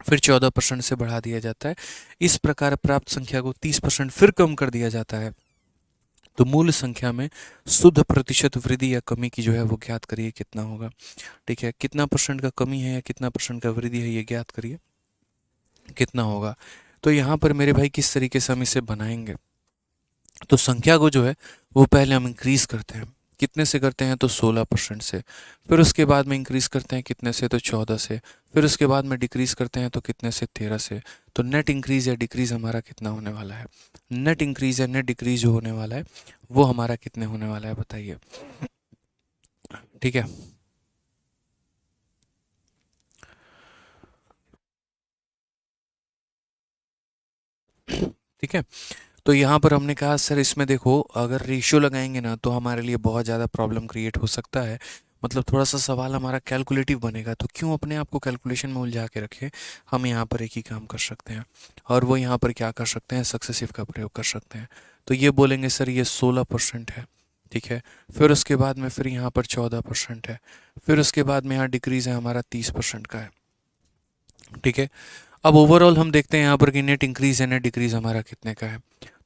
फिर 14% से बढ़ा दिया जाता है। इस प्रकार प्राप्त संख्या को 30% फिर कम कर दिया जाता है, तो मूल संख्या में शुद्ध प्रतिशत वृद्धि या कमी की जो है वो ज्ञात करिए, कितना होगा। ठीक है, कितना परसेंट का कमी है या कितना परसेंट का वृद्धि है, ये ज्ञात करिए कितना होगा। तो यहाँ पर मेरे भाई किस तरीके से हम इसे बनाएंगे, तो संख्या को जो है वो पहले हम इंक्रीज़ करते हैं, कितने से करते हैं, तो 16% से। फिर उसके बाद में इंक्रीज़ करते हैं कितने से, तो 14 से। फिर उसके बाद में डिक्रीज़ करते हैं तो कितने से, 13 से। तो नेट इंक्रीज़ या डिक्रीज़ हमारा कितना होने वाला है, नेट इंक्रीज़ या नेट डिक्रीज़ जो होने वाला है वो हमारा कितने होने वाला है, बताइए। ठीक है, ठीक है। तो यहाँ पर हमने कहा सर इसमें देखो अगर रेशियो लगाएंगे ना तो हमारे लिए बहुत ज़्यादा प्रॉब्लम क्रिएट हो सकता है, मतलब थोड़ा सा सवाल हमारा कैलकुलेटिव बनेगा, तो क्यों अपने आप को कैलकुलेशन में उलझा के रखें। हम यहाँ पर एक ही काम कर सकते हैं, और वो यहाँ पर क्या कर सकते हैं, सक्सेसिव का प्रयोग कर सकते हैं। तो ये बोलेंगे सर ये 16% है, ठीक है। फिर उसके बाद में फिर यहाँ पर 14% है, फिर उसके बाद में यहाँ डिक्रीज़ है हमारा 30% का है, ठीक है। अब ओवरऑल हम देखते हैं यहाँ पर कि नेट इंक्रीज़ है नेट डिक्रीज़ हमारा कितने का है,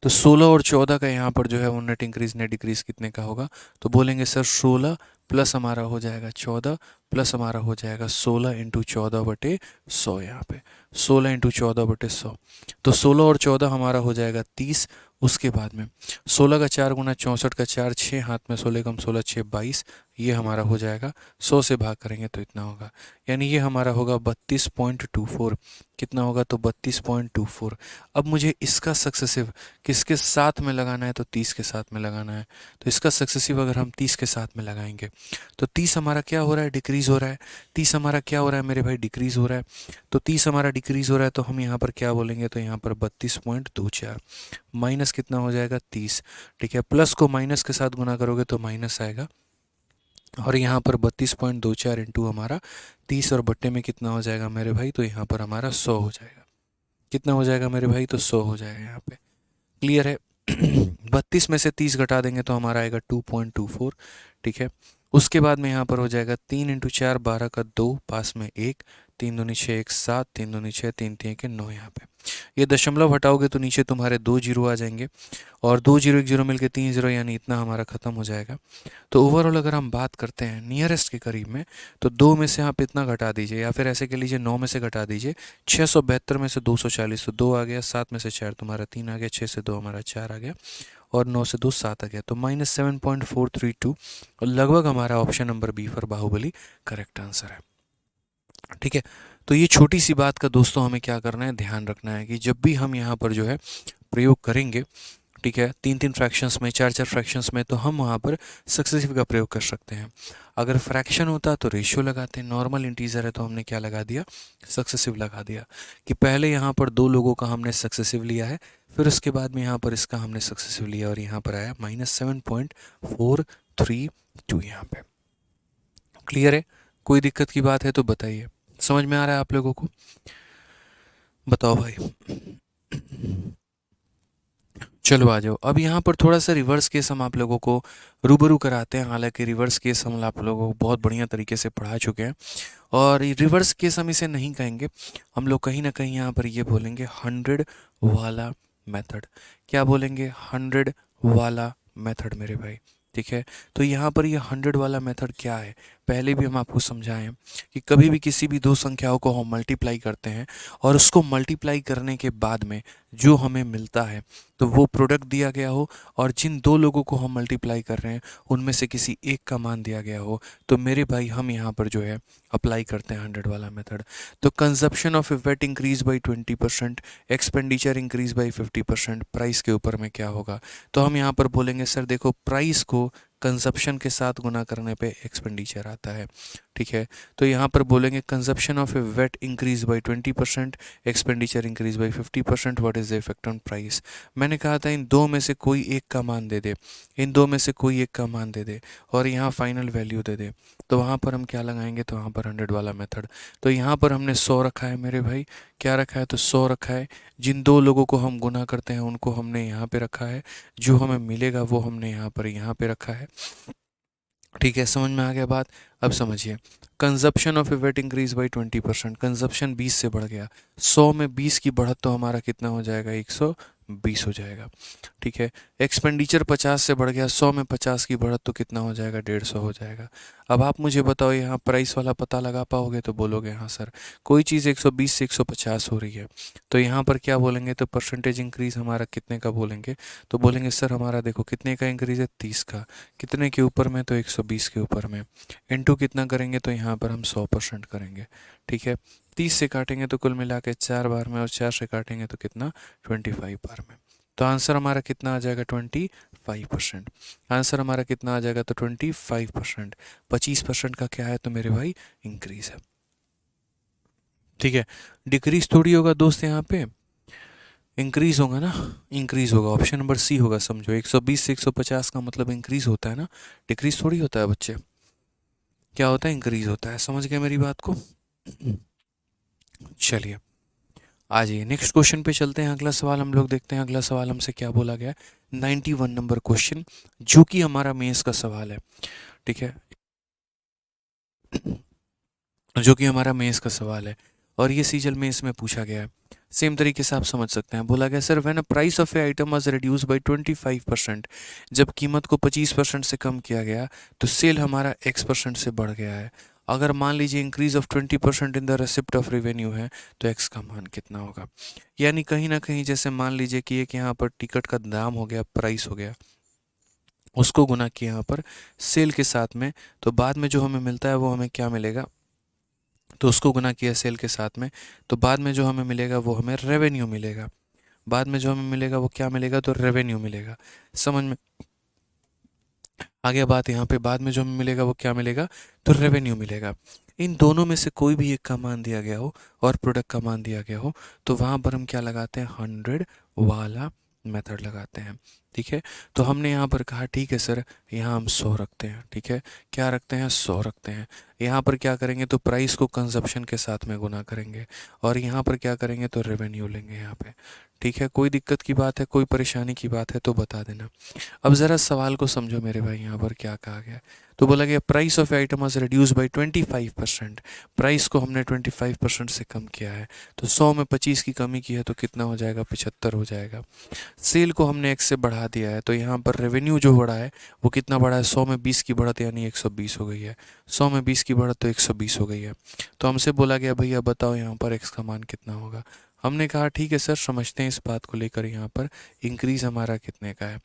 तो 16 और 14 का यहाँ पर जो है वो नेट इंक्रीज़ नेट डिक्रीज़ कितने का होगा, तो बोलेंगे सर 16 प्लस हमारा हो जाएगा 14 प्लस हमारा हो जाएगा 16 इंटू 14/100, यहाँ पे 16 इंटू 14/100। तो 16 और 14 हमारा हो जाएगा 30। उसके बाद में 16 का 4 गुना 64 का 4, 6 हाथ में 16 कम 16 6 22, ये हमारा हो जाएगा 100 से भाग करेंगे तो इतना होगा, यानी ये हमारा होगा 32.24। कितना होगा, तो 32.24। अब मुझे इसका सक्सेसिव किसके साथ में लगाना है, तो 30 के साथ में लगाना है। तो इसका सक्सेसिव अगर हम 30 के साथ में लगाएंगे तो 30 हमारा क्या हो रहा है, डिक्रीज़ हो रहा है। 30 हमारा क्या हो रहा है मेरे भाई, डिक्रीज़ हो रहा है। तो 30 हमारा डिक्रीज़ हो रहा है, तो हम यहाँ पर क्या बोलेंगे, तो यहाँ पर 32.24 माइनस कितना हो जाएगा, 30। ठीक है, प्लस को माइनस के साथ गुना करोगे तो माइनस आएगा, और यहाँ पर 32.24 इंटू हमारा 30 और बट्टे में कितना हो जाएगा मेरे भाई, तो यहाँ पर हमारा 100 हो जाएगा। कितना हो जाएगा मेरे भाई, तो 100 हो जाएगा यहाँ पे। क्लियर है। 32 में से 30 घटा देंगे तो हमारा आएगा 2.24। ठीक है, उसके बाद में यहाँ पर हो जाएगा 3 इंटू 4 12 का 2, पास में 1, 3 दूनी 6 1 7, 3 दूनी 6, 3 3 के 9 यहाँ पे। ये दशमलव हटाओगे तो नीचे तुम्हारे 2 जीरो आ जाएंगे और 2 जीरो 1 जीरो मिलके 3 जीरो, यानी इतना हमारा ख़त्म हो जाएगा। तो ओवरऑल अगर हम बात करते हैं नियरेस्ट के करीब में, तो 2 में से आप इतना घटा दीजिए, या फिर ऐसे कह लीजिए 9 में से घटा दीजिए, 672 में से 240 तो 2 आ गया, 7 में से 4 तुम्हारा 3 आ गया, 6 से 2 हमारा 4 आ गया और 9 से 2 7 आ गया, तो -7.432 और लगभग हमारा option number B for Baahubali correct answer है। ठीक है, तो ये छोटी सी बात का दोस्तों हमें क्या करना है, ध्यान रखना है कि जब भी हम यहाँ पर जो है प्रयोग करेंगे, ठीक है, 3 3 फ्रैक्शंस में, 4 4 फ्रैक्शंस में, तो हम वहाँ पर सक्सेसिव का प्रयोग कर सकते हैं। अगर फ्रैक्शन होता तो रेशियो लगाते हैं, नॉर्मल इंटीजर है तो हमने क्या लगा दिया, सक्सेसिव लगा दिया, कि पहले यहाँ पर 2 लोगों का हमने सक्सेसिव लिया है, फिर उसके बाद में यहाँ पर इसका हमने सक्सेसिव लिया और यहाँ पर आया -7.432 यहाँ पे। क्लियर है? कोई दिक्कत की बात है तो बताइए, समझ में आ रहा है आप लोगों को? बताओ भाई। चलो आ जाओ, अब यहाँ पर थोड़ा सा रिवर्स केस हम आप लोगों को रूबरू कराते हैं। हालांकि रिवर्स केस हम आप लोगों को बहुत बढ़िया तरीके से पढ़ा चुके हैं, और रिवर्स केस हम इसे नहीं कहेंगे, हम लोग कहीं ना कहीं यहाँ पर ये बोलेंगे 100 वाला मेथड। क्या बोलेंगे? 100 वाला मेथड मेरे भाई। ठीक है, तो यहाँ पर ये 100 वाला मेथड क्या है, पहले भी हम आपको समझाएं कि कभी भी किसी भी दो संख्याओं को हम मल्टीप्लाई करते हैं और उसको मल्टीप्लाई करने के बाद में जो हमें मिलता है तो वो प्रोडक्ट दिया गया हो, और जिन 2 लोगों को हम मल्टीप्लाई कर रहे हैं उनमें से किसी एक का मान दिया गया हो, तो मेरे भाई हम यहाँ पर जो है अप्लाई करते हैं 100 वाला मेथड। तो consumption of weight increase by 20%, expenditure increase by 50%, price के ऊपर में क्या होगा, तो हम यहाँ पर बोलेंगे सर देखो प्राइस को कंजप्शन के साथ गुना करने पे एक्सपेंडिचर आता है। ठीक है, तो यहाँ पर बोलेंगे consumption of A weight increase by 20%, expenditure increase by 50%, what is the effect on price. मैंने कहा था इन 2 में से कोई एक का मान दे दे, इन 2 में से कोई एक का मान दे दे और यहाँ फाइनल वैल्यू दे दे, तो वहाँ पर हम क्या लगाएंगे, तो वहाँ पर 100 वाला मेथड। तो यहाँ पर हमने 100 रखा है मेरे भाई, क्या रखा है, तो 100 रखा है। जिन 2 लोगों को हम गुना करते हैं उनको हमने यहाँ पे रखा है, जो हमें मिलेगा वो हमने यहाँ पे रखा है। ठीक है, समझ में आ गया बात? अब समझिए, consumption of A weight increase by 20%, consumption 20 से बढ़ गया, 100 में 20 की बढ़त तो हमारा कितना हो जाएगा, 120 हो जाएगा। ठीक है, एक्सपेंडिचर 50 से बढ़ गया, 100 में 50 की बढ़त तो कितना हो जाएगा, 150 हो जाएगा। अब आप मुझे बताओ यहाँ प्राइस वाला पता लगा पाओगे, तो बोलोगे हाँ सर, कोई चीज़ 120 से 150 हो रही है, तो यहाँ पर क्या बोलेंगे, तो परसेंटेज इंक्रीज हमारा कितने का बोलेंगे, तो बोलेंगे सर हमारा देखो कितने का इंक्रीज है, 30 का, कितने के ऊपर में, तो 120 के ऊपर में, इनटू कितना करेंगे, तो यहाँ पर हम 100% करेंगे। ठीक है, 30 से काटेंगे तो कुल मिला के 4 बार में, और 4 से काटेंगे तो कितना, 25 बार में, तो आंसर हमारा कितना आ जाएगा, 25%। आंसर हमारा कितना आ जाएगा, तो 25%। 25% का क्या है, तो मेरे भाई इंक्रीज है। ठीक है, डिक्रीज थोड़ी होगा दोस्त, यहाँ पे इंक्रीज होगा ना, इंक्रीज होगा, ऑप्शन नंबर सी होगा। समझो 120 से 150 का मतलब इंक्रीज होता है ना, डिक्रीज थोड़ी होता है बच्चे, क्या होता है, इंक्रीज होता है। समझ गए मेरी बात को? चलिए आ जाइए नेक्स्ट क्वेश्चन पे चलते हैं। अगला सवाल हम लोग देखते हैं, अगला सवाल हमसे क्या बोला गया, 91 नंबर क्वेश्चन, जो कि हमारा मेंस का सवाल है। ठीक है, जो कि हमारा मेंस का सवाल है, और ये सीजल मेंस में पूछा गया है। सेम तरीके से आप समझ सकते हैं। बोला गया sir when a price of A item was reduce by 25%, जब कीमत को 25% से कम किया गया तो सेल हमारा x% से बढ़ गया है। अगर मान लीजिए increase of 20% in the receipt of revenue है, तो x का मान कितना होगा। यानी कहीं ना कहीं जैसे मान लीजिए कि एक यहाँ पर टिकट का दाम हो गया, प्राइस हो गया, उसको गुना किया यहाँ पर सेल के साथ में, तो बाद में जो हमें मिलता है वो हमें क्या मिलेगा, तो उसको गुना किया सेल के साथ में, तो बाद में जो हमें मिलेगा वो हमें रेवेन्यू मिलेगा। बाद में जो हमें मिलेगा वो क्या मिलेगा, तो रेवेन्यू मिलेगा। समझ में आ गया बात? यहाँ पे बाद में जो हमें मिलेगा वो क्या मिलेगा, तो रेवेन्यू मिलेगा। इन दोनों में से कोई भी एक का मान दिया गया हो और प्रोडक्ट का मान दिया गया हो, तो वहाँ पर हम क्या लगाते हैं, 100 वाला मेथड लगाते हैं। ठीक है। तो हमने यहाँ पर कहा ठीक है सर, यहाँ हम 100 रखते हैं, ठीक है। क्या रखते हैं? 100 रखते हैं। यहाँ पर क्या करेंगे तो प्राइस को कंजप्शन के साथ में गुना करेंगे, और यहाँ पर क्या करेंगे तो रेवेन्यू लेंगे यहाँ पे, ठीक है। कोई दिक्कत की बात है, कोई परेशानी की बात है तो बता देना। अब ज़रा सवाल को समझो मेरे भाई, यहाँ पर क्या कहा गया है। तो बोला गया price of item was reduce by 25%। Price को हमने 25% से कम किया है, तो 100 में 25 की कमी की है तो कितना हो जाएगा? 75 हो जाएगा। सेल को हमने 1 से बढ़ा दिया है, तो यहाँ पर रेवेन्यू जो बढ़ा है वो कितना बढ़ा है? 100 में 20 की बढ़त यानी 120 हो गई है। 100 में 20 की बढ़त तो 120 हो गई है। तो हमसे बोला गया भैया बताओ यहाँ पर x का मान कितना होगा। हमने कहा ठीक है सर, समझते हैं इस बात को लेकर। यहाँ पर इंक्रीज़ हमारा कितने का है?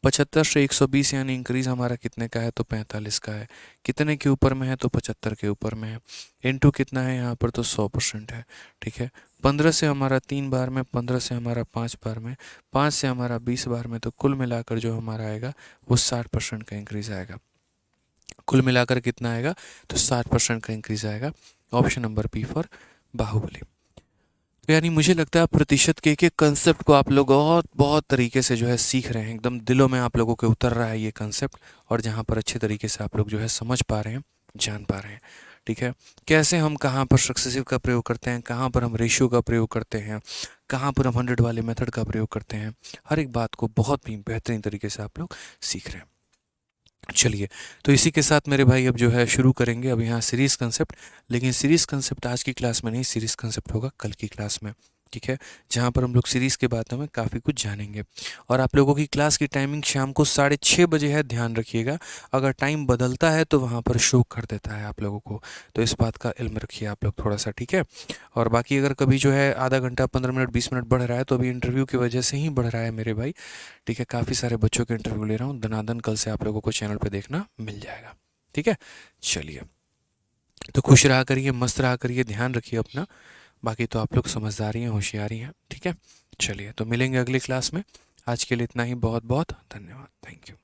75 से 120 यानी इंक्रीज़ हमारा कितने का है? तो 45 का है। कितने के ऊपर में है? तो 75 के ऊपर में है। इनटू कितना है यहाँ पर? तो 100% है, ठीक है। 15 से हमारा 3 बार में, 15 से हमारा 5 बार में, 5 से हमारा 20 बार में, तो कुल मिलाकर जो हमारा आएगा वो 60% का इंक्रीज़ आएगा। कुल मिलाकर कितना आएगा? तो 60% का इंक्रीज़ आएगा। Option number B for Baahubali. तो यानी मुझे लगता है प्रतिशत के एक एक कंसेप्ट को आप लोग बहुत बहुत तरीके से जो है सीख रहे हैं, एकदम दिलों में आप लोगों के उतर रहा है ये कंसेप्ट, और जहाँ पर अच्छे तरीके से आप लोग जो है समझ पा रहे हैं, जान पा रहे हैं, ठीक है। कैसे हम कहाँ पर सक्सेसिव का प्रयोग करते हैं, कहाँ पर हम रेशियो का प्रयोग करते हैं, कहाँ पर हम 100 वाले मेथड का प्रयोग करते हैं, हर एक बात को बहुत ही बेहतरीन तरीके से आप लोग सीख रहे हैं। चलिए, तो इसी के साथ मेरे भाई अब जो है शुरू करेंगे अब यहाँ सीरीज़ कंसेप्ट। लेकिन सीरीज़ कंसेप्ट आज की क्लास में नहीं, सीरीज़ कंसेप्ट होगा कल की क्लास में, ठीक है। जहाँ पर हम लोग सीरीज़ के बारे में काफ़ी कुछ जानेंगे। और आप लोगों की क्लास की टाइमिंग शाम को 6:30 बजे है, ध्यान रखिएगा। अगर टाइम बदलता है तो वहाँ पर शो कर देता है आप लोगों को, तो इस बात का इल्म रखिए आप लोग थोड़ा सा, ठीक है। और बाकी अगर कभी जो है आधा घंटा 15 मिनट 20 मिनट बढ़ रहा है तो अभी इंटरव्यू की वजह से ही बढ़ रहा है मेरे भाई, ठीक है। काफ़ी सारे बच्चों के इंटरव्यू ले रहा हूँ, दनादन कल से आप लोगों को चैनल पे देखना मिल जाएगा, ठीक है। चलिए, तो खुश रहा करिए, मस्त रहा करिए, ध्यान रखिए अपना। बाकी तो आप लोग समझदारी हैं, होशियारी हैं, ठीक है। चलिए, तो मिलेंगे अगली क्लास में। आज के लिए इतना ही, बहुत बहुत धन्यवाद, थैंक यू।